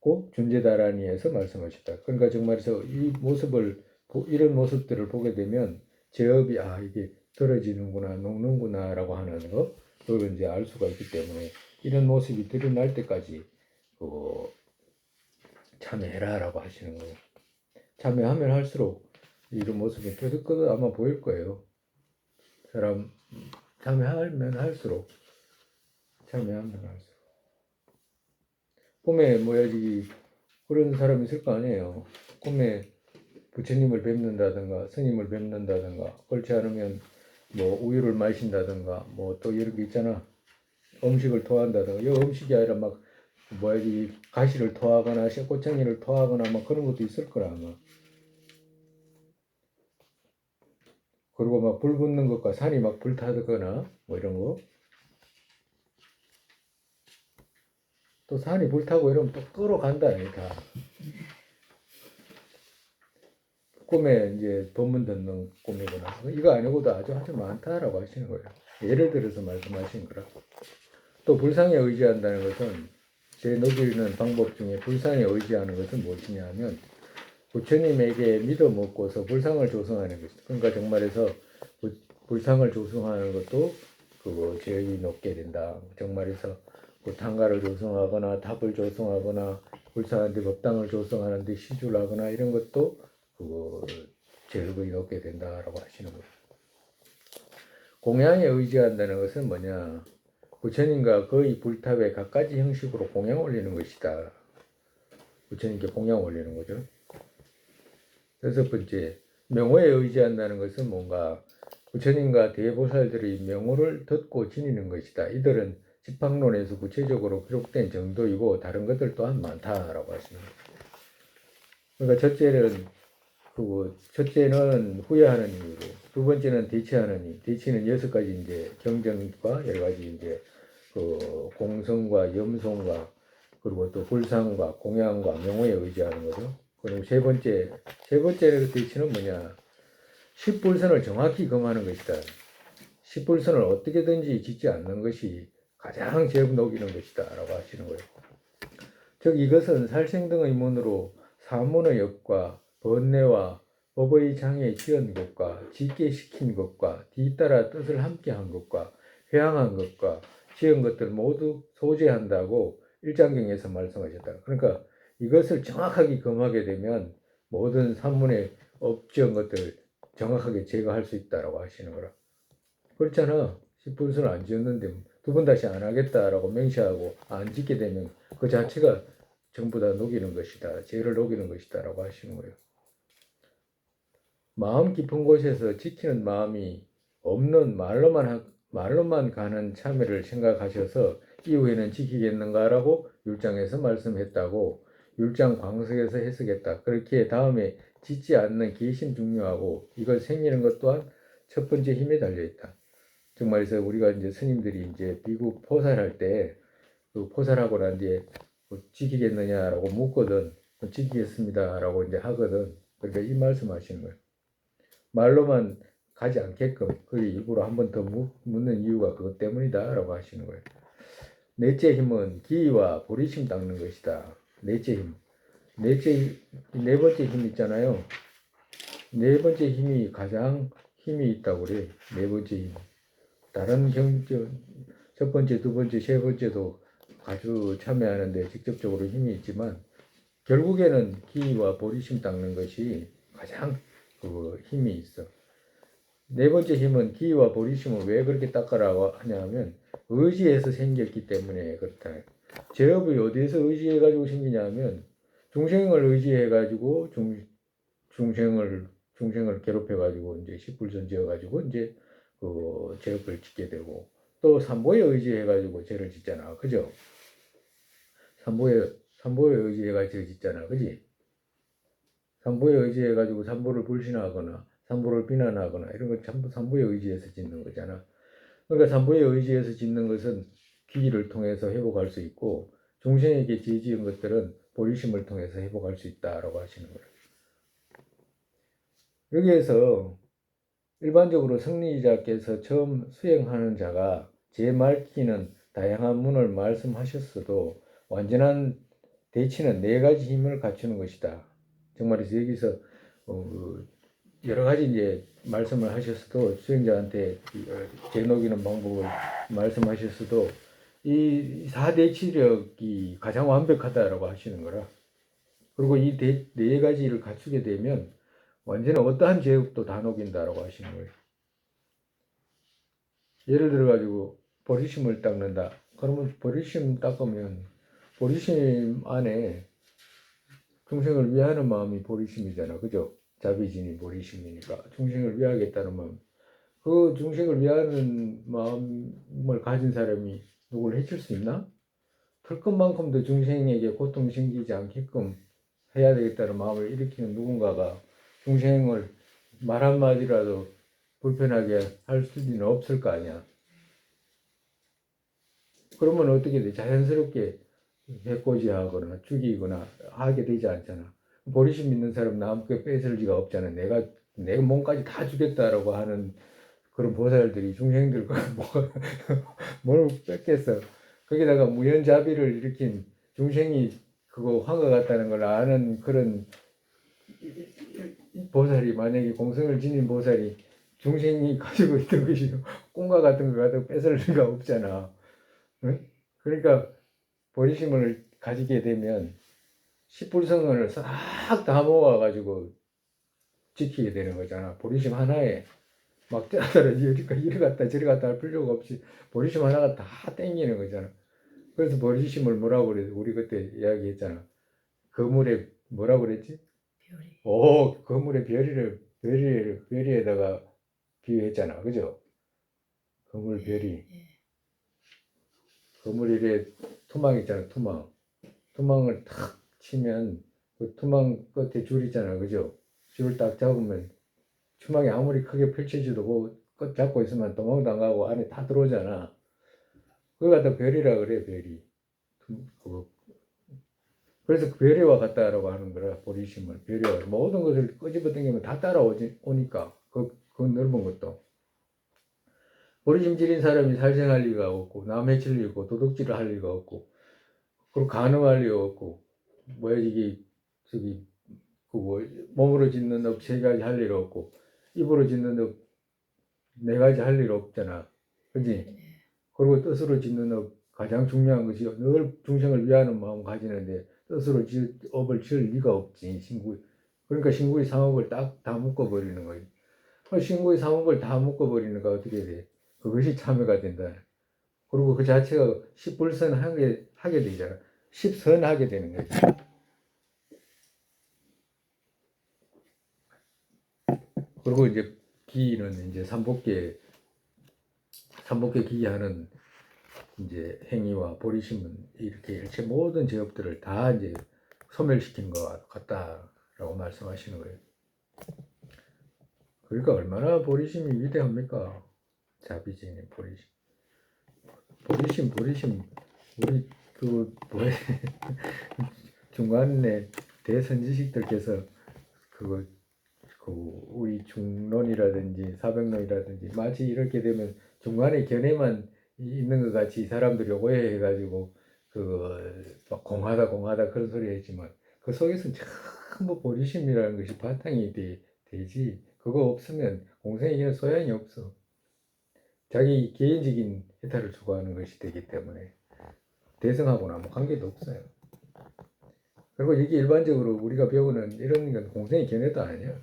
고 준제다라니에서 말씀하셨다. 그러니까 정말에서 이 모습을 이런 모습들을 보게 되면 제업이 이게 떨어지는구나 녹는구나라고 하는 거 그걸 이제 알 수가 있기 때문에 이런 모습이 드러날 때까지 참여해라라고 하시는 거예요. 참여하면 할수록 이런 모습이 끄덕끄덕 아마 보일 거예요. 사람 참여하면 할수록 꿈에 뭐야지 그런 사람이 있을 거 아니에요. 꿈에 부처님을 뵙는다든가 스님을 뵙는다든가 그렇지 않으면 뭐 우유를 마신다든가 뭐 또 이런 게 있잖아. 음식을 토한다든가 이 음식이 아니라 막 뭐야지 가시를 토하거나 쇠꼬챙이를 토하거나 막 그런 것도 있을 거라 아마. 그리고 막 불 붙는 것과 산이 막 불타거나 뭐 이런 거. 또 산이 불타고 이러면 또 끌어간다 다. 꿈에 이제 법문 듣는 꿈이거나 이거 아니고도 아주 많다라고 하시는 거예요. 예를 들어서 말씀하신 거라. 또 불상에 의지한다는 것은 제 녹이는 방법 중에 불상에 의지하는 것은 무엇이냐 하면 부처님에게 믿어 먹고서 불상을 조성하는 것이다. 그러니까 정말에서 불상을 조성하는 것도 그거 제의 높게 된다. 정말에서 tan가를 조성하거나 탑을 조성하거나 불상한테 법당을 조성하는데 시주를 하거나 이런 것도 그거 제의 높게 된다라고 하시는 거예요. 공양에 의지한다는 것은 뭐냐? 부처님과 거의 불탑에 갖가지 형식으로 공양 올리는 것이다. 부처님께 공양 올리는 거죠. 여섯 번째, 명호에 의지한다는 것은 뭔가 부처님과 대보살들의 명호를 듣고 지니는 것이다. 이들은 집학론에서 구체적으로 기록된 정도이고 다른 것들 또한 많다라고 하시는 거예요. 그러니까 첫째는 후회하는 이유로, 두 번째는 대치하는 이. 대치는 6가지 이제 경전과 여러 가지 이제 그 공성과 염송과 그리고 또 불상과 공양과 명호에 의지하는 거죠. 그리고 세 번째 대치는 뭐냐? 십불선을 정확히 검하는 것이다. 십불선을 어떻게든지 짓지 않는 것이 가장 제일 녹이는 것이다 라고 하시는 거예요. 즉 이것은 살생등의 문으로 사문의 역과 번뇌와 법의 장에 지은 것과 짓게 시킨 것과 뒤따라 뜻을 함께한 것과 회항한 것과 지은 것들 모두 소재한다고 일장경에서 말씀하셨다. 그러니까 이것을 정확하게 검하게 되면 모든 산문에 업지은 것들 정확하게 제거할 수 있다라고 하시는 거라. 그렇잖아. 10분선을 안 지었는데 두 번 다시 안 하겠다라고 명시하고 안 짓게 되면 그 자체가 전부 다 녹이는 것이다. 죄를 녹이는 것이다 라고 하시는 거예요. 마음 깊은 곳에서 지키는 마음이 없는 말로만 가는 참회를 생각하셔서 이후에는 지키겠는가라고 율장에서 말씀했다고 율장 광석에서 해석했다. 그렇게 다음에 짓지 않는 기심 중요하고 이걸 생기는 것 또한 첫 번째 힘에 달려 있다. 정말에서 우리가 이제 스님들이 이제 비구 포살할 때 그 포살하고 난 뒤에 뭐 지키겠느냐라고 묻거든. 지키겠습니다라고 이제 하거든. 그러니까 이 말씀하시는 거예요. 말로만 가지 않게끔 그 일부러 한 번 더 묻는 이유가 그것 때문이다라고 하시는 거예요. 넷째 힘은 기와 보리심 닦는 것이다. 넷째 힘. 네 번째 힘 있잖아요. 네 번째 힘이 가장 힘이 있다고 그래. 네 번째 힘. 다른 첫 번째, 두 번째, 세 번째도 아주 참여하는데 직접적으로 힘이 있지만 결국에는 기와 보리심 닦는 것이 가장 그 힘이 있어. 네 번째 힘은 기와 보리심을 왜 그렇게 닦으라고 하냐면 의지에서 생겼기 때문에 그렇다. 제업이 어디에서 의지해가지고 생기냐면 중생을 의지해가지고 중생을 괴롭혀가지고 이제 십불선 지어가지고 이제 그 제업을 짓게 되고 또 삼보에 의지해가지고 죄를 짓잖아, 그죠? 삼보에 의지해가지고 짓잖아, 그지? 삼보에 의지해가지고 삼보를 불신하거나 삼보를 비난하거나 이런 거 전부 삼보에 의지해서 짓는 거잖아. 그러니까 삼보에 의지해서 짓는 것은 기를 통해서 회복할 수 있고 중생에게 지은 것들은 보리심을 통해서 회복할 수 있다라고 하시는 거예요. 여기에서 일반적으로 승리자께서 처음 수행하는 자가 제말기는 다양한 문을 말씀하셨어도 완전한 대치는 네 가지 힘을 갖추는 것이다. 정말이죠. 여기서 여러 가지 이제 말씀을 하셨어도 수행자한테 제녹이는 방법을 말씀하셨어도 이 4대치력이 가장 완벽하다라고 하시는 거라. 그리고 이 네 가지를 갖추게 되면 완전히 어떠한 제육도 다 녹인다라고 하시는 거예요. 예를 들어 가지고 보리심을 닦는다. 그러면 보리심 닦으면 보리심 안에 중생을 위하는 마음이 보리심이잖아, 그죠? 자비진이 보리심이니까 중생을 위하겠다는 마음. 그 중생을 위하는 마음을 가진 사람이 누구를 해칠 수 있나? 털 것만큼도 중생에게 고통 생기지 않게끔 해야 되겠다는 마음을 일으키는 누군가가 중생을 말 한마디라도 불편하게 할 수는 없을 거 아니야. 그러면 어떻게 돼? 자연스럽게 해코지하거나 죽이거나 하게 되지 않잖아. 보리심 있는 사람 남께 뺏을 리가 없잖아. 내가 내 몸까지 다 주겠다라고 하는 그런 보살들이 중생들 뭘 뺏겠어. 거기다가 무연자비를 일으킨 중생이 그거 환과 같다는 걸 아는 그런 보살이 만약에 공성을 지닌 보살이 중생이 가지고 있던 것이 꿈과 같은 거 갖다 뺏을 리가 없잖아. 응? 그러니까 보리심을 가지게 되면 십불성을 싹 다 모아가지고 지키게 되는 거잖아. 보리심 하나에 막 따라 이리 갔다 저리 갔다 할 필요가 없이 보리심 하나가 다 땡기는 거잖아. 그래서 보리심을 뭐라고 그래? 우리 그때 이야기했잖아. 그물에 뭐라고 그랬지? 별이. 오, 그물에 별이에다가 비유했잖아. 그죠? 그물 별이. 그물 이래 투망 있잖아. 투망을 탁 치면 그 투망 끝에 줄 있잖아. 그죠? 줄을 딱 잡으면 투망이 아무리 크게 펼쳐져도 그끝 잡고 있으면 도망도 안 가고 안에 다 들어오잖아. 그걸 갖다 별이라 그래, 별이. 그래서 별이와 같다라고 하는 거라, 보리심을. 별이와 모든 것을 끄집어 당기면 다 따라오니까 그 넓은 것도. 보리심 지린 사람이 살생할 리가 없고 남 해칠 리 없고 도둑질을 할 리가 없고 그리고 간음할 리가 없고 뭐야 이게 저기 그뭐 몸으로 짓는 업 세 가지 할 일 없고 입으로 짓는 업 네 가지 할 일 없잖아, 그지? 그리고 뜻으로 짓는 업 가장 중요한 것이 늘 중생을 위하는 마음 가지는데 뜻으로 업을 지을 리가 없지. 그러니까 신구의 삼업을 딱 다 묶어버리는 거예요. 신구의 삼업을 다 묶어버리니까 어떻게 돼? 그것이 참여가 된다. 그리고 그 자체가 십불선하게 되잖아. 십선하게 되는 거지. 그리고 이제 기는 이제 삼복계 기하는 이제 행위와 보리심은 이렇게 일체 모든 제업들을 다 이제 소멸시키는 것 같다라고 말씀하시는 거예요. 그러니까 얼마나 보리심이 위대합니까? 자비진의 보리심. 우리 그 뭐야 중간에 대선지식들께서 그거 그 우리 중론이라든지 사백론이라든지 마치 이렇게 되면 중간에 견해만 있는 것 같이 사람들이 오해해가지고 그막 공하다 그런 소리 했지만 그 속에서는 전부 보리심이라는 것이 바탕이 되지. 그거 없으면 공생에는 소양이 없어. 자기 개인적인 해탈을 추구하는 것이 되기 때문에 대승하고는 아무 관계도 없어요. 그리고 이게 일반적으로 우리가 배우는 이런 건 공생의 견해도 아니야.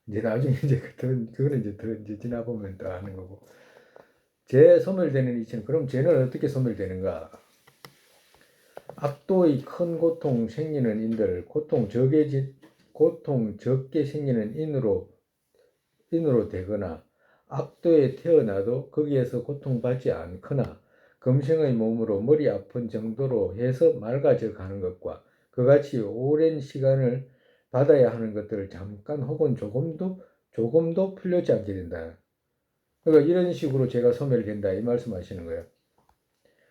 이제 나중에 이제 그거는 이제 더 이제 지나보면 더 아는 거고. 재 소멸되는 이치는 그럼 재는 어떻게 소멸되는가? 악도의 큰 고통 생기는 인들 고통 적게 생기는 인으로 되거나 악도에 태어나도 거기에서 고통받지 않거나 금생의 몸으로 머리 아픈 정도로 해서 맑아져 가는 것과 그같이 오랜 시간을 받아야 하는 것들을 잠깐 혹은 조금도 풀려지 않게 된다. 그러니까 이런 식으로 제가 소멸된다 이 말씀하시는 거예요.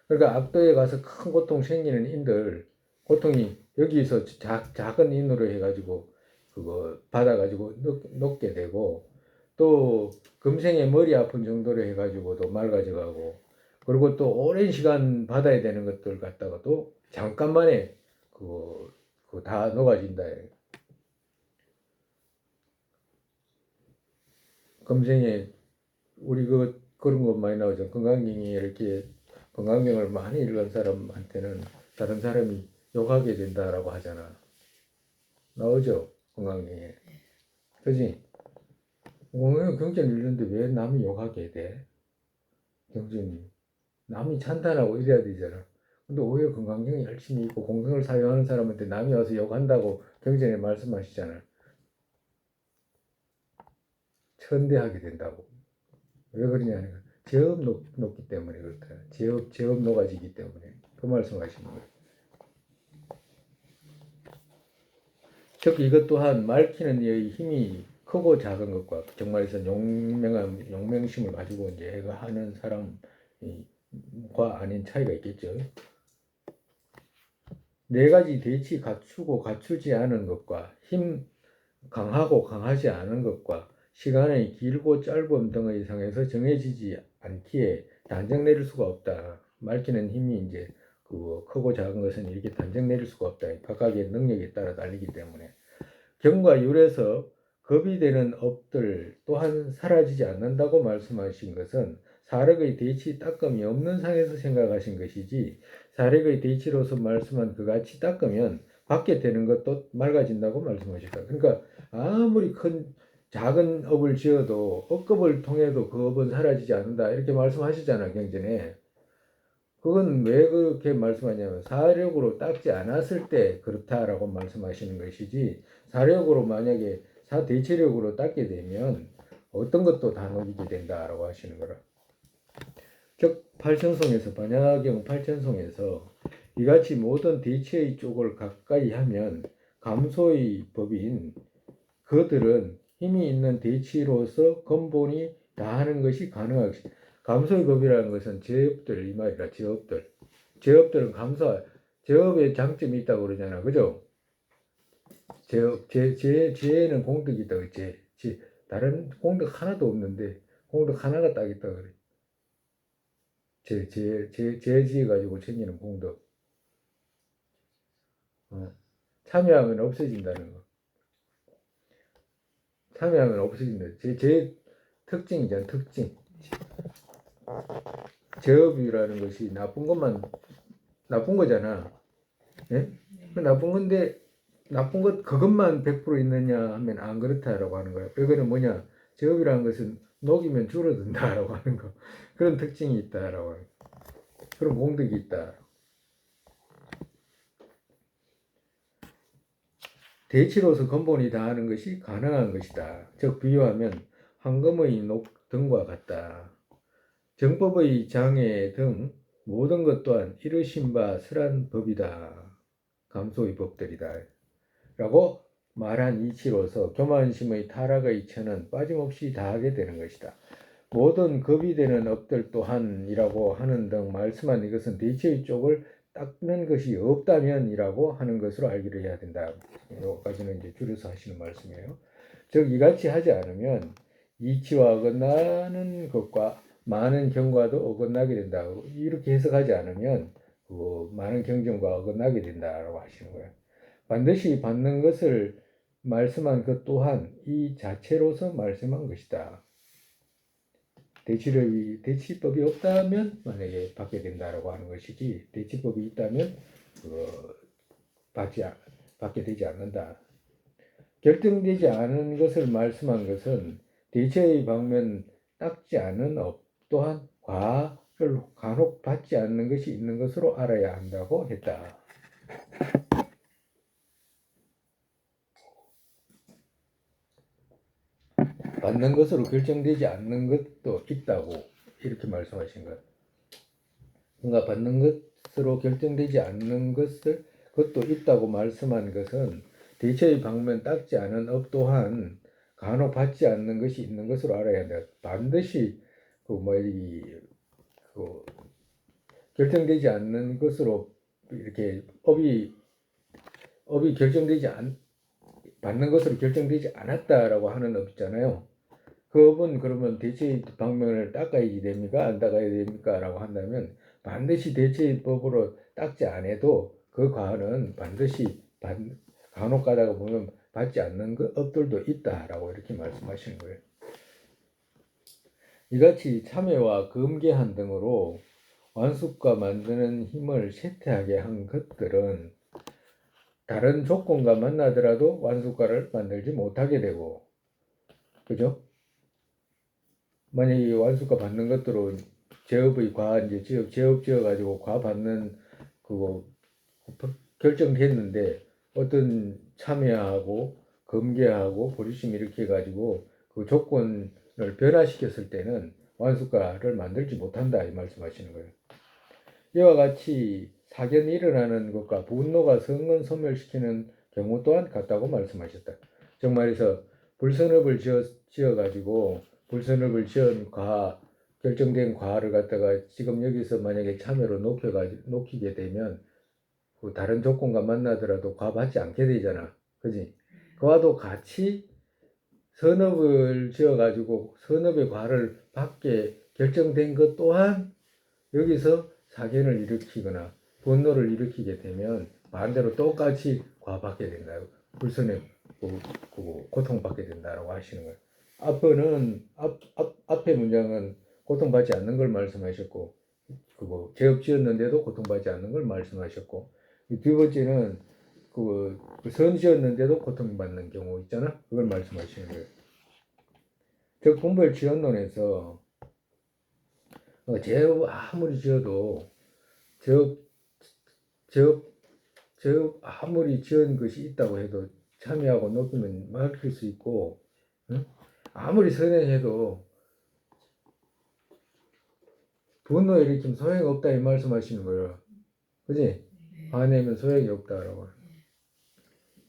그러니까 악도에 가서 큰 고통 생기는 인들 고통이 여기서 작은 인으로 해가지고 그거 받아가지고 녹게 되고 또 금생에 머리 아픈 정도로 해가지고도 맑아져가고 그리고 또 오랜 시간 받아야 되는 것들 갖다가도 잠깐만에 그거 다 녹아진다. 금생에 우리 그런 거 많이 나오죠. 건강경에 이렇게 건강경을 많이 읽은 사람한테는 다른 사람이 욕하게 된다라고 하잖아. 나오죠? 건강경에. 그지? 경전을 읽는데 왜 남이 욕하게 돼? 경전이. 남이 찬탄하고 이래야 되잖아. 근데 오히려 건강경에 열심히 읽고 공성을 사용하는 사람한테 남이 와서 욕한다고 경전에 말씀하시잖아. 천대하게 된다고. 왜 그러냐면 제업 높기 때문에 그렇다. 제업 녹아지기 때문에 그 말씀하시는 거예요. 즉 이것 또한 말키는 이의 힘이 크고 작은 것과 정말에서 용맹심을 가지고 이제 하는 사람과 아닌 차이가 있겠죠. 네 가지 대치 갖추고 갖추지 않은 것과 힘 강하고 강하지 않은 것과 시간의 길고 짧음 등의 상에서 정해지지 않기에 단정 내릴 수가 없다. 말키는 힘이 이제 그 크고 작은 것은 이렇게 단정 내릴 수가 없다. 각각의 능력에 따라 달리기 때문에 경과 율에서 겁이 되는 업들 또한 사라지지 않는다고 말씀하신 것은 사력의 대치 따끔이 없는 상에서 생각하신 것이지 사력의 대치로서 말씀한 그같이 닦으면 받게 되는 것도 맑아진다고 말씀하셨다. 그러니까 아무리 작은 업을 지어도 업급을 통해도 그 업은 사라지지 않는다 이렇게 말씀하시잖아 경전에. 그건 왜 그렇게 말씀하냐면 사력으로 닦지 않았을 때 그렇다라고 말씀하시는 것이지 사력으로 만약에 사대체력으로 닦게 되면 어떤 것도 다 녹이게 된다라고 하시는 거라. 즉 팔천송에서 반야경 팔천송에서 이같이 모든 대체의 쪽을 가까이 하면 감소의 법인 그들은 힘이 있는 대치로서 근본이 다하는 것이 가능하고 감소의 법이라는 것은 제업들 이 말이라 제업들은 제업에 장점이 있다고 그러잖아. 그죠? 제에는 공덕이 있다고 다른 공덕 하나도 없는데 공덕 하나가 딱 있다고 그래. 지혜 가지고 챙기는 공덕. 참여하면 없어진다는 거. 참여하면 없어진다. 제 특징이잖아, 특징. 제업이라는 것이 나쁜 거잖아. 예? 나쁜 건데, 나쁜 것, 그것만 100% 있느냐 하면 안 그렇다라고 하는 거야. 이거는 뭐냐? 제업이라는 것은 녹이면 줄어든다라고 하는 거. 그런 특징이 있다라고 하는 거. 그런 공덕이 있다. 대치로서 근본이 다하는 것이 가능한 것이다. 즉 비유하면 황금의 녹등과 같다. 정법의 장애 등 모든 것 또한 이르신 바 설한 법이다. 감소의 법들이다. 라고 말한 이치로서 교만심의 타락의 천은 빠짐없이 다하게 되는 것이다. 모든 겁이 되는 업들 또한이라고 하는 등 말씀한 이것은 대체의 쪽을 닦는 것이 없다면이라고 하는 것으로 알기를 해야 된다. 여기까지는 이제 줄여서 하시는 말씀이에요. 즉 이같이 하지 않으면 이치와 어긋나는 것과 많은 경과도 어긋나게 된다. 이렇게 해석하지 않으면 많은 경전과 어긋나게 된다라고 하시는 거예요. 반드시 받는 것을 말씀한 것 또한 이 자체로서 말씀한 것이다. 대치법이 없다면 만약에 받게 된다라고 하는 것이지, 대치법이 있다면 받게 되지 않는다. 결정되지 않은 것을 말씀한 것은 대체의 방면 닦지 않은 업 또한 과를 간혹 받지 않는 것이 있는 것으로 알아야 한다고 했다. 받는 것으로 결정되지 않는 것도 있다고 이렇게 말씀하신 것. 그러니까 받는 것으로 결정되지 않는 것도 있다고 말씀한 것은 대체의 방면 닦지 않은 업 또한 간혹 받지 않는 것이 있는 것으로 알아야 한다. 반드시 결정되지 않는 것으로 이렇게 업이 받는 것으로 결정되지 않았다라고 하는 업 있잖아요. 그 업은 그러면 대체의 방면을 닦아야지 됩니까? 안 닦아야 됩니까? 라고 한다면 반드시 대체의 법으로 닦지 않아도 그 과는 반드시 간혹 가다가 보면 받지 않는 그 업들도 있다라고 이렇게 말씀하시는 거예요. 이같이 참회와 금계한 등으로 완숙과 만드는 힘을 쇠퇴하게 한 것들은 다른 조건과 만나더라도 완숙과를 만들지 못하게 되고, 그죠? 만약에 완숙과 받는 것들은 제업의 과 이제 제업 지어가지고 과 받는 그거 결정됐는데 어떤 참여하고 검계하고 보리심 이렇게 해가지고 그 조건을 변화시켰을 때는 완숙과를 만들지 못한다 이 말씀하시는 거예요. 이와 같이 사견이 일어나는 것과 분노가 성은 소멸시키는 경우 또한 같다고 말씀하셨다. 즉 말해서 불선업을 지어가지고 불선업을 지은 결정된 과를 갖다가 지금 여기서 만약에 참여로 높이게 되면 그 다른 조건과 만나더라도 과 받지 않게 되잖아. 그지? 그와도 같이 선업을 지어가지고 선업의 과를 받게 결정된 것 또한 여기서 사견을 일으키거나 분노를 일으키게 되면 반대로 똑같이 과받게 된다. 불선에 고통받게 된다라고 하시는 거예요. 앞에 문장은 고통받지 않는 걸 말씀하셨고, 제업 지었는데도 고통받지 않는 걸 말씀하셨고, 두 번째는 선 지었는데도 고통받는 경우 있잖아. 그걸 말씀하시는 거예요. 즉 분별 지연론에서 제업 아무리 지어도 제업 아무리 지은 것이 있다고 해도 참여하고 높이면 막힐 수 있고, 응? 아무리 선행해도 분노 일으키면 소용이 없다 이 말씀하시는 거예요. 그지? 화내면 소용이 없다라고.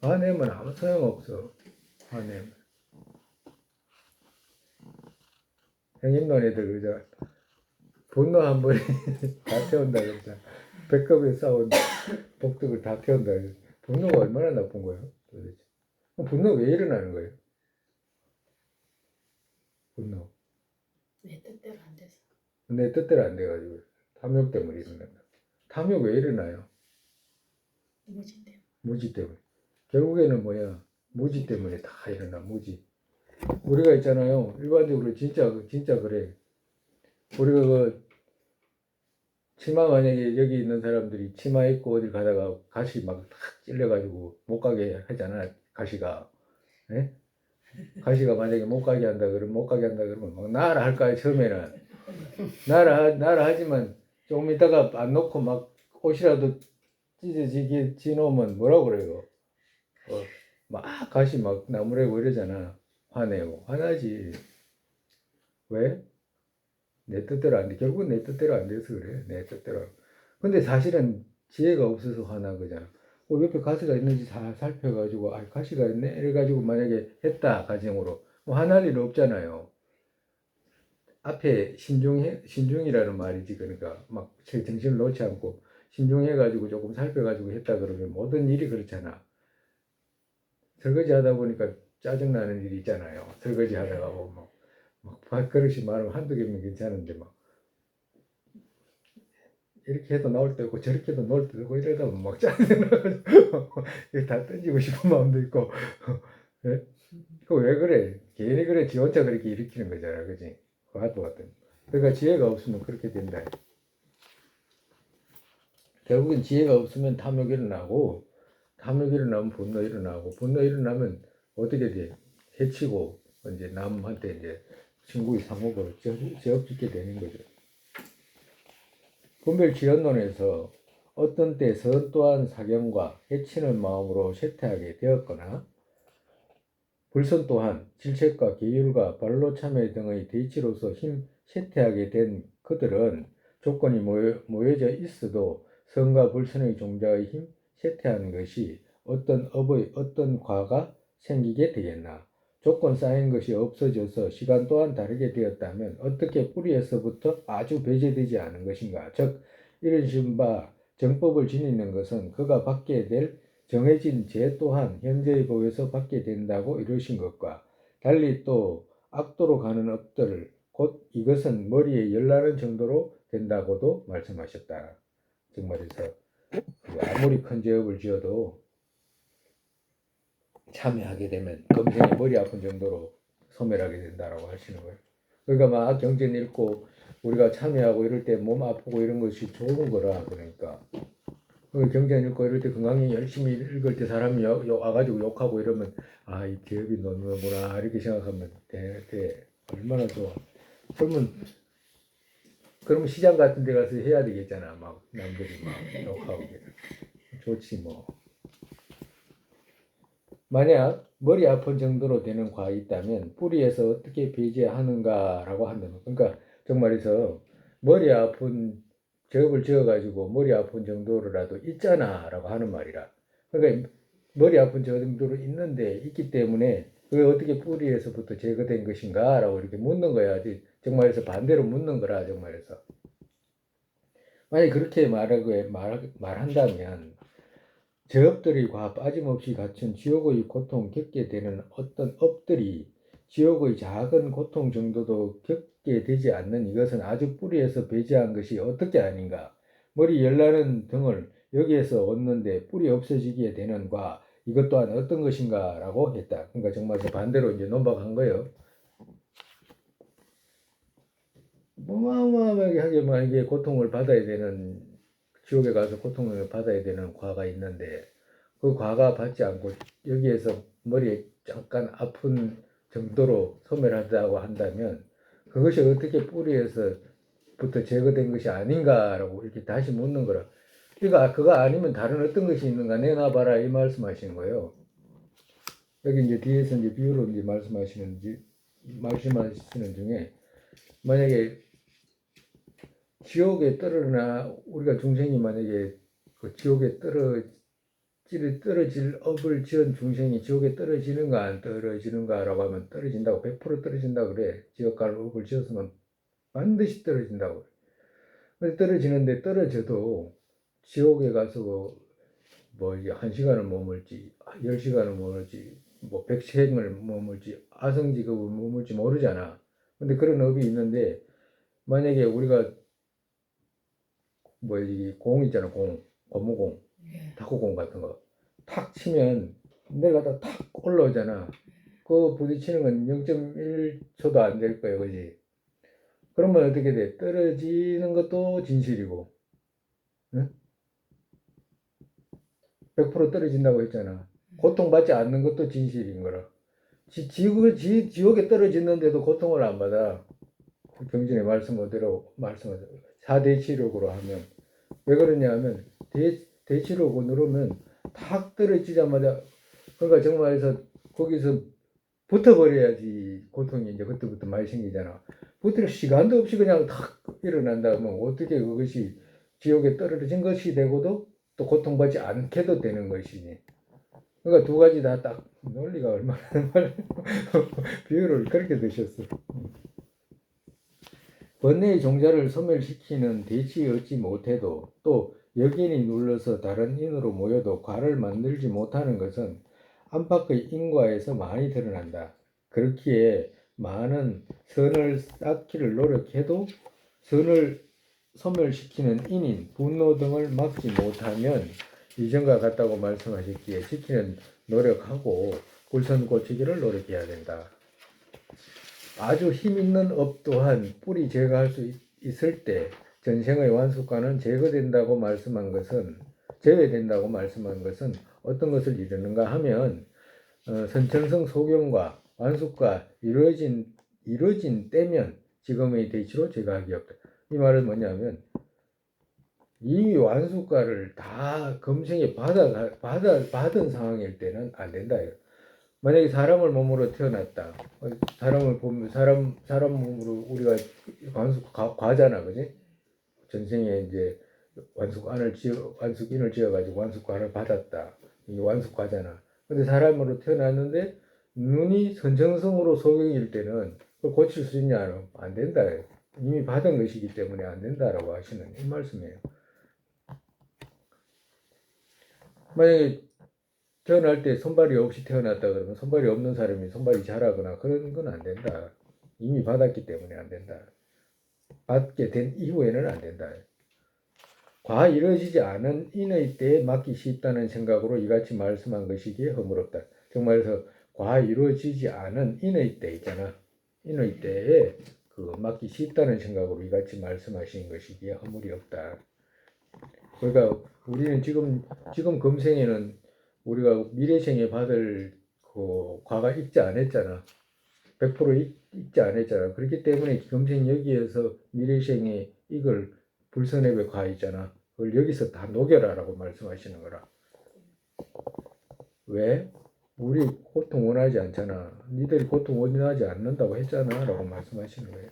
화내면 아무 소용 없어. 화내면. 형님들 애들 그죠? 분노 한 번에 다 태운다 그러자. 백급에 싸운 복덕을 다 태운다. 분노가 얼마나 나쁜 거예요? 도대체. 분노 왜 일어나는 거예요? 분노. 내 뜻대로 안 돼서. 내 뜻대로 안 돼가지고 탐욕 때문에 일어난다. 탐욕 왜 일어나요? 무지 때문에. 무지 때문에. 결국에는 뭐야? 무지 때문에 다 일어나. 무지. 우리가 있잖아요. 일반적으로 진짜 그래. 우리가 치마 만약에 여기 있는 사람들이 치마 입고 어딜 가다가 가시 막 탁 찔려가지고 못 가게 하잖아. 가시가. 예? 가시가 만약에 못 가게 한다 그러면 막 나라 할까요? 처음에는 나라 하지만 조금 있다가 안 놓고 막 옷이라도 찢어지게 지놓으면 뭐라고 그래요? 막 가시 막 나무래고 이러잖아. 화내고 화나지. 왜? 내 뜻대로 안 돼. 결국은 내 뜻대로 안 돼서 그래. 내 뜻대로. 근데 사실은 지혜가 없어서 화난 거잖아. 옆에 가시가 있는지 다 살펴가지고 아 가시가 있네 이래가지고 만약에 했다 가정으로 뭐 화날 일 없잖아요. 앞에 신중이라는 말이지. 그러니까 막 정신을 놓지 않고 신중해가지고 조금 살펴가지고 했다 그러면 모든 일이 그렇잖아. 설거지 하다 보니까 짜증나는 일이 있잖아요. 설거지 하다가 막 밥그릇이 말하면 한두 개면 괜찮은데 막 이렇게 해도 나올 때고 저렇게 해도 나올 때고 이러다 보면 막 짜증나가지고 이거 다 던지고 싶은 마음도 있고 예? 그왜 그래? 괜히 그래 지 혼자 그렇게 일으키는 거잖아. 그지? 그것도 같은. 그러니까 지혜가 없으면 그렇게 된다. 결국엔 지혜가 없으면 탐욕이 일어나고 탐욕이 일어나면 분노 일어나고 분노 일어나면 어떻게 돼? 해치고 이제 남한테 이제 친구의 상호를 제업짓게 되는 거죠. 분별지연론에서 어떤 때 선 또한 사경과 해치는 마음으로 쇠퇴하게 되었거나 불선 또한 질책과 계율과 발로 참여 등의 대치로서 힘 쇠퇴하게 된 그들은 조건이 모여져 있어도 선과 불선의 종자의 힘 쇠퇴하는 것이 어떤 업의 어떤 과가 생기게 되겠나. 조건 쌓인 것이 없어져서 시간 또한 다르게 되었다면 어떻게 뿌리에서부터 아주 배제되지 않은 것인가. 즉 이런 바 정법을 지니는 것은 그가 받게 될 정해진 죄 또한 현재의 법에서 받게 된다고 이루신 것과 달리 또 악도로 가는 업들 곧 이것은 머리에 열나는 정도로 된다고도 말씀하셨다. 즉 말해서 아무리 큰 죄업을 지어도 참여하게 되면 검생이 머리 아픈 정도로 소멸하게 된다라고 하시는 거예요. 그러니까 막 경전 읽고 우리가 참여하고 이럴 때 몸 아프고 이런 것이 좋은 거라. 그러니까 경전 읽고 이럴 때 건강히 열심히 읽을 때 사람이 와가지고 욕하고 이러면 아, 이 기업이 너무구나 이렇게 생각하면 돼. 얼마나 좋아. 그러면 시장 같은 데 가서 해야 되겠잖아. 막 남들이 막 욕하고 좋지 뭐. 만약 머리 아픈 정도로 되는 과가 있다면 뿌리에서 어떻게 배제하는가라고 한다면, 그러니까 정말에서 머리 아픈 저업을 지어가지고 머리 아픈 정도로라도 있잖아라고 하는 말이라. 그러니까 머리 아픈 정도로 있는데 있기 때문에 그게 어떻게 뿌리에서부터 제거된 것인가라고 이렇게 묻는 거야. 정말에서 반대로 묻는 거라. 정말에서 만약 그렇게 말한다면. 제업들이 빠짐없이 갖춘 지옥의 고통 겪게 되는 어떤 업들이 지옥의 작은 고통 정도도 겪게 되지 않는 이것은 아주 뿌리에서 배제한 것이 어떻게 아닌가. 머리 열나는 등을 여기에서 얻는데 뿌리 없어지게 되는 과 이것 또한 어떤 것인가 라고 했다. 그러니까 정말 반대로 이제 논박한 거예요. 어마어마하게 만약에 고통을 받아야 되는 지옥에 가서 고통을 받아야 되는 과가 있는데 그 과가 받지 않고 여기에서 머리에 잠깐 아픈 정도로 소멸하다고 한다면 그것이 어떻게 뿌리에서부터 제거된 것이 아닌가라고 이렇게 다시 묻는 거라. 그러니까 그거 아니면 다른 어떤 것이 있는가 내놔봐라 이 말씀하시는 거예요. 여기 이제 뒤에서 이제 비유로 이제 말씀하시는 중에 만약에 지옥에 떨어나 우리가 중생이 만약에 그 지옥에 떨어질 업을 지은 중생이 지옥에 떨어지는가 안 떨어지는가라고 하면 떨어진다고 100% 떨어진다고 그래. 지옥 갈 업을 지었으면 반드시 떨어진다고. 근데 떨어지는데 떨어져도 지옥에 가서 뭐 1시간을 머물지 10시간을 머물지 뭐 100생을 머물지 아성직업을 머물지 모르잖아. 근데 그런 업이 있는데 만약에 우리가 뭐 이 공 있잖아. 고무공 탁구공 같은 거 탁 치면 내려가다 탁 올라오잖아. 그 부딪히는 건 0.1초도 안 될 거예요. 그지? 그러면 어떻게 돼? 떨어지는 것도 진실이고, 응? 100% 떨어진다고 했잖아. 고통받지 않는 것도 진실인 거라. 지옥에 떨어지는데도 고통을 안 받아. 경전의 말씀대로 4대 치력으로 하면. 왜 그러냐 하면, 대치로고 누르면 탁 떨어지자마자, 그러니까 정말에서 거기서 붙어버려야지 고통이 이제 그때부터 많이 생기잖아. 붙을 시간도 없이 그냥 탁 일어난다면 어떻게 그것이 지옥에 떨어진 것이 되고도 또 고통받지 않게도 되는 것이니. 그러니까 두 가지 다 딱 논리가 얼마나 비유를 그렇게 드셨어. 번뇌의 종자를 소멸시키는 대치 얻지 못해도 또 여긴이 눌러서 다른 인으로 모여도 과를 만들지 못하는 것은 안팎의 인과에서 많이 드러난다. 그렇기에 많은 선을 쌓기를 노력해도 선을 소멸시키는 인인, 분노 등을 막지 못하면 이전과 같다고 말씀하셨기에 지키는 노력하고 굴선 고치기를 노력해야 된다. 아주 힘있는 업 또한 뿌리 제거할 수 있을 때 전생의 완숙과는 제거된다고 말씀한 것은 제외된다고 말씀한 것은 어떤 것을 이루는가 하면 선천성 소경과 완숙과 이루어진 때면 지금의 대치로 제거하기 없다. 이 말은 뭐냐면 이미 완숙과를 다 검생에 받은 상황일 때는 안 된다. 만약에 사람을 몸으로 태어났다. 사람을 보면 사람 몸으로 우리가 과잖아, 그지? 전생에 이제 완숙인을 지어가지고 완숙과를 받았다. 이게 완숙과잖아. 근데 사람으로 태어났는데 눈이 선정성으로 소경일 때는 그걸 고칠 수 있냐? 안 된다. 이미 받은 것이기 때문에 안 된다라고 하시는 이 말씀이에요. 만약에 태어날 때 손발이 없이 태어났다 그러면 손발이 없는 사람이 손발이 자라거나 그런 건 안 된다. 이미 받았기 때문에 안 된다. 받게 된 이후에는 안 된다. 과 이루어지지 않은 인의 때에 맡기 쉽다는 생각으로 이같이 말씀한 것이기에 허물없다. 정말서 과 이루어지지 않은 인의 때 있잖아. 인의 때에 그 맡기 쉽다는 생각으로 이같이 말씀하신 것이기에 허물이 없다. 그러니까 우리는 지금 금생에는 우리가 미래생에 받을 그 과가 있지 않았잖아. 100% 있지 않았잖아. 그렇기 때문에 금생 여기에서 미래생에 이걸 불선앱의 과 있잖아. 그걸 여기서 다 녹여라라고 말씀하시는 거라. 왜? 우리 고통 원하지 않잖아. 니들이 고통 원하지 않는다고 했잖아. 라고 말씀하시는 거예요.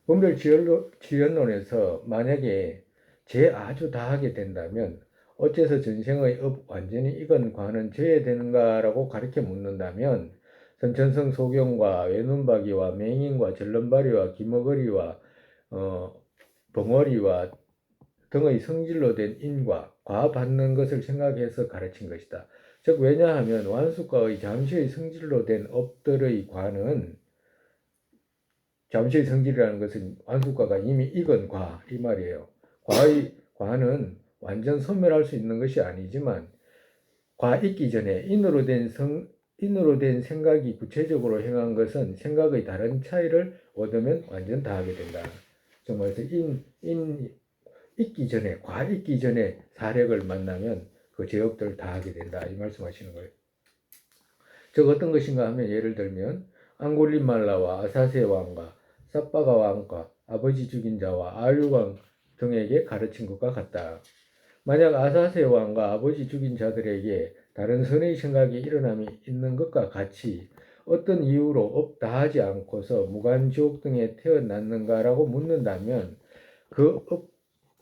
분별지연론에서 만약에 죄 아주 다하게 된다면 어째서 전생의 업 완전히 익은 과는 제외되는가라고 가르쳐 묻는다면 선천성 소경과 외눈박이와 맹인과 절름발이와 기머거리와 벙어리와 등의 성질로 된 인과 과 받는 것을 생각해서 가르친 것이다. 즉 왜냐하면 완숙과의 잠시의 성질로 된 업들의 과는 잠시의 성질이라는 것은 완숙과가 이미 익은 과 이 말이에요. 과는 완전 소멸할 수 있는 것이 아니지만 과 익기 전에 인으로 된 생각이 구체적으로 행한 것은 생각의 다른 차이를 얻으면 완전 다하게 된다. 정말 익기 전에 과 익기 전에 사력을 만나면 그 제업들을 다하게 된다 이 말씀하시는 거예요. 즉 어떤 것인가 하면 예를 들면 앙골리말라와 아사세 왕과 사빠가 왕과 아버지 죽인 자와 아류왕 등에게 가르친 것과 같다. 만약 아사세 왕과 아버지 죽인 자들에게 다른 선의 생각이 일어남이 있는 것과 같이 어떤 이유로 업 다하지 않고서 무간지옥 등에 태어났는가라고 묻는다면 그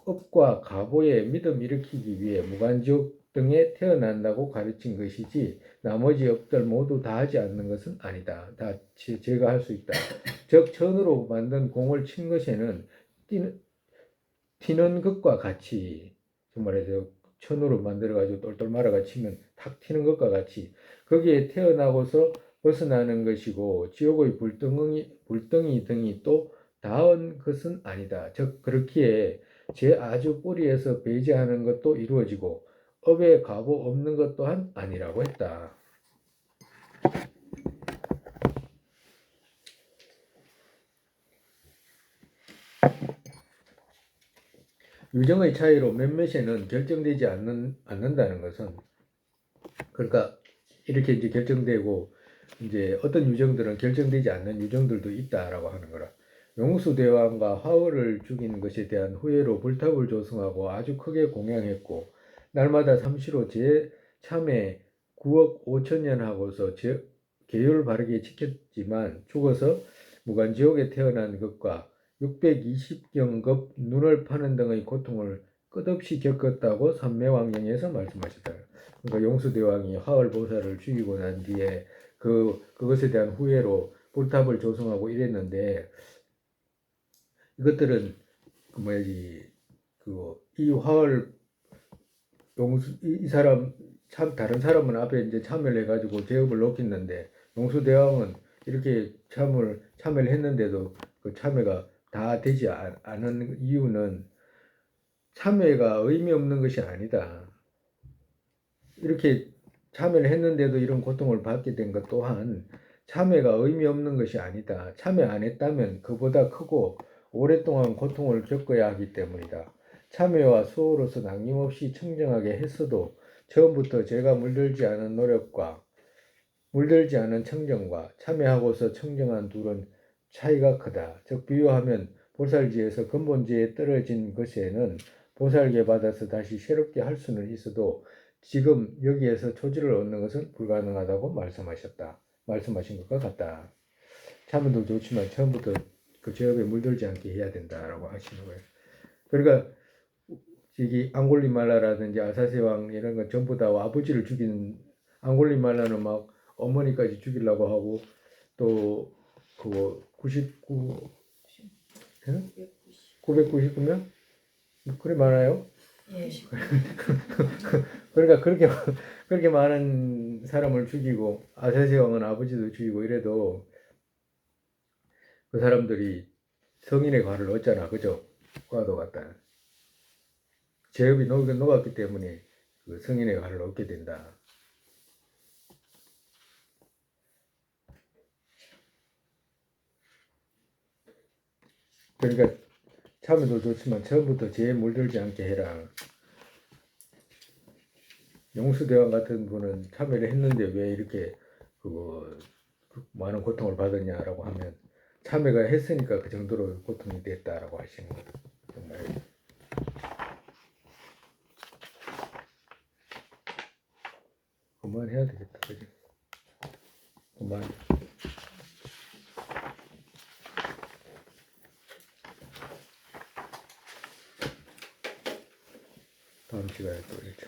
업과 가보에 믿음 일으키기 위해 무간지옥 등에 태어난다고 가르친 것이지 나머지 업들 모두 다 하지 않는 것은 아니다. 다 제가 할 수 있다. 즉 천으로 만든 공을 친 것에는 튀는 것과 같이 정말해서 천으로 만들어가지고 똘똘 말아가 치면 탁 튀는 것과 같이 거기에 태어나고서 벗어나는 것이고 지옥의 불덩이 등이 또 닿은 것은 아니다. 즉 그렇기에 제 아주 뿌리에서 배제하는 것도 이루어지고 업에 가보 없는 것 또한 아니라고 했다. 유정의 차이로 몇몇에는 결정되지 않는다는 것은 그러니까 이렇게 이제 결정되고 이제 어떤 유정들은 결정되지 않는 유정들도 있다라고 하는 거라. 용수대왕과 화월을 죽인 것에 대한 후회로 불탑을 조성하고 아주 크게 공양했고 날마다 삼시로 참에 9억 5천년 하고서 계율 바르게 지켰지만 죽어서 무간지옥에 태어난 것과 620경급 눈을 파는 등의 고통을 끝없이 겪었다고 삼매왕경에서 말씀하셨다. 그러니까 용수대왕이 화얼보살을 죽이고 난 뒤에 그것에 대한 후회로 불탑을 조성하고 이랬는데, 이것들은 그 뭐야지 이 화얼 용수 이 사람 참 다른 사람은 앞에 이제 참여를 해가지고 제업을 높였는데, 용수대왕은 이렇게 참여를 했는데도 그 참여가 다 되지 않은 이유는 참여가 의미 없는 것이 아니다. 이렇게 참여를 했는데도 이런 고통을 받게 된 것 또한 참여가 의미 없는 것이 아니다. 참여 안 했다면 그보다 크고 오랫동안 고통을 겪어야 하기 때문이다. 참여와 수호로서 남김없이 청정하게 했어도 처음부터 제가 물들지 않은 노력과 물들지 않은 청정과 참여하고서 청정한 둘은 차이가 크다. 즉 비유하면 보살지에서 근본지에 떨어진 것에는 보살계 받아서 다시 새롭게 할 수는 있어도 지금 여기에서 초지를 얻는 것은 불가능하다고 말씀하신 것과 같다. 참여도 좋지만 처음부터 그 제업에 물들지 않게 해야 된다라고 하시는 거예요. 그러니까 여기 앙골리말라라든지 아사세왕 이런 건 전부 다 아버지를 죽인, 앙골리말라는 막 어머니까지 죽이려고 하고, 또 그거 999명 그래 많아요. 예. 그러니까 그렇게 많은 사람을 죽이고 아사세왕은 아버지도 죽이고 이래도 그 사람들이 성인의 과를 얻잖아, 그죠? 과도 같다. 제업이 녹았기 때문에 그 성인의 과를 얻게 된다. 그러니까 참여도 좋지만 처음부터 죄에 물들지 않게 해라. 용수대왕 같은 분은 참여를 했는데 왜 이렇게 많은 고통을 받았냐라고 하면 참여가 했으니까 그 정도로 고통이 됐다라고 하시는 거예요. 정말 그만해야 되겠다, 그지? 그만. 다음 시간에 또 이렇게.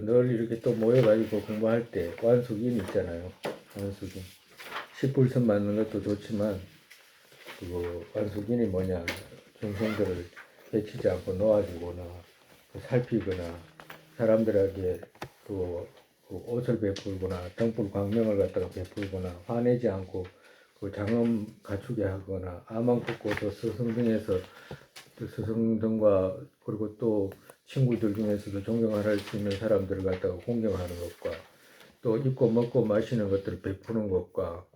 늘 이렇게 또 모여가지고 공부할 때 완숙인 있잖아요. 완숙인. 10불선 맞는 것도 좋지만 완숙인이 뭐냐, 중생들을 해치지 않고 놓아주거나 살피거나 사람들에게 옷을 베풀거나 등불 광명을 갖다가 베풀거나 화내지 않고 장엄 갖추게 하거나 아망 꽂고서 스승등과 그리고 또 친구들 중에서도 존경할 수 있는 사람들을 갖다가 공경하는 것과 또 입고 먹고 마시는 것들을 베푸는 것과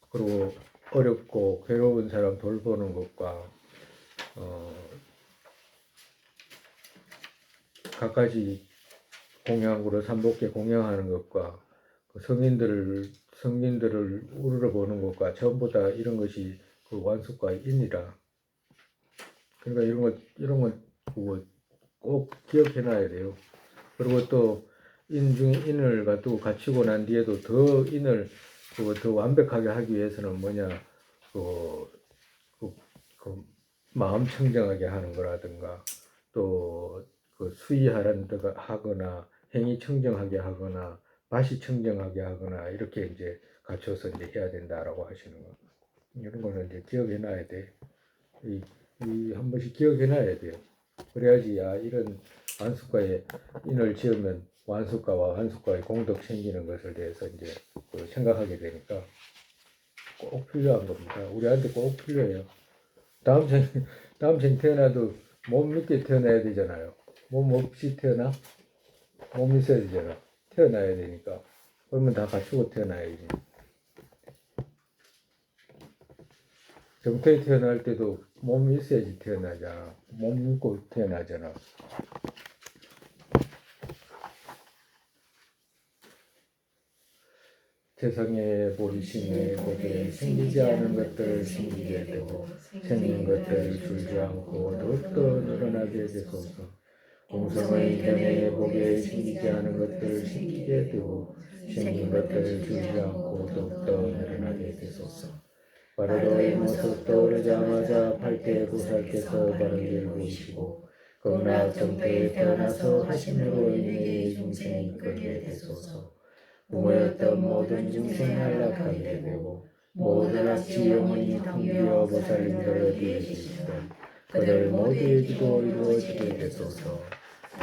그리고 어렵고 괴로운 사람 돌보는 것과 갖가지 공양으로 삼복계 공양하는 것과 성인들을 우러러 보는 것과 전부 다 이런 것이 그 완숙과의 인이라. 그러니까 이런 건 꼭 기억해놔야 돼요. 그리고 또 인 중에 인을 갖두고 갖추고 난 뒤에도 더 인을 더 완벽하게 하기 위해서는 뭐냐, 마음 청정하게 하는 거라든가 또 수의하거나 행위 청정하게 하거나 맛이 청정하게 하거나 이렇게 이제 갖춰서 이제 해야 된다라고 하시는 거. 이런 거는 이제 기억해놔야 돼. 한 번씩 기억해놔야 돼요. 그래야지 이런 완숙과의 인을 지으면 완숙과와 완숙과의 공덕 생기는 것을 대해서 이제 생각하게 되니까 꼭 필요한 겁니다. 우리한테 꼭 필요해요. 다음 생 태어나도 몸 있게 태어나야 되잖아요. 몸 없이 태어나? 몸 있어야 되잖아. 태어나야 되니까. 그러면 다 갖추고 태어나야지. 정태에 태어날 때도 몸이 있어야지 태어나잖아. 몸 있고 태어나잖아. 세상에 보리심에 보게 생기지 않은 것들을 생기게 되고 생긴 것들을 줄지 않고 더욱더 늘어나게 되소서. 공성의 견해에 보게 생기지 않은 것들을 생기게 되고 생긴 것들을 줄지 않고 더욱더 늘어나게 되소서. 바로도의 모습 떠오르자마자 팔태보살께서 바른 길을 보이시고 극락 정태에 태어나서 하심으로 인해 중생이 이끌게 되소서. 부모였던 모든 중생이 안락하게 되고 모든 악취 영혼이 텅비어 보살님들을 뒤에 계시던 그들 모두의 기도 이루어지게 되소서.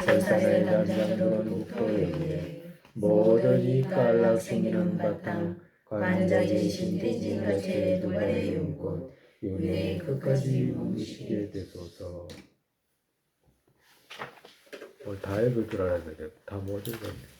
설산의 단장들은 국토에 모든 이가 안락 생기는 바탕 관자지 신대진같이 두 발의 윤꽃 윤회의 끝까지 뭉치게 되소서. 다 읽을 줄 알아야 돼. 다 못 읽었네.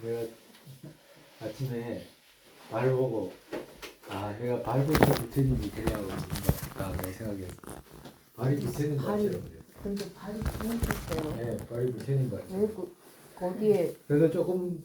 내가 아침에 발 보고 내가 발부터 부처님이 되려고 그런가 내 생각에 발이 부처님 같더라고요. 근데 발이 부었어요. 네, 발이 부처님 같아요. 왜 거기에 그래서 조금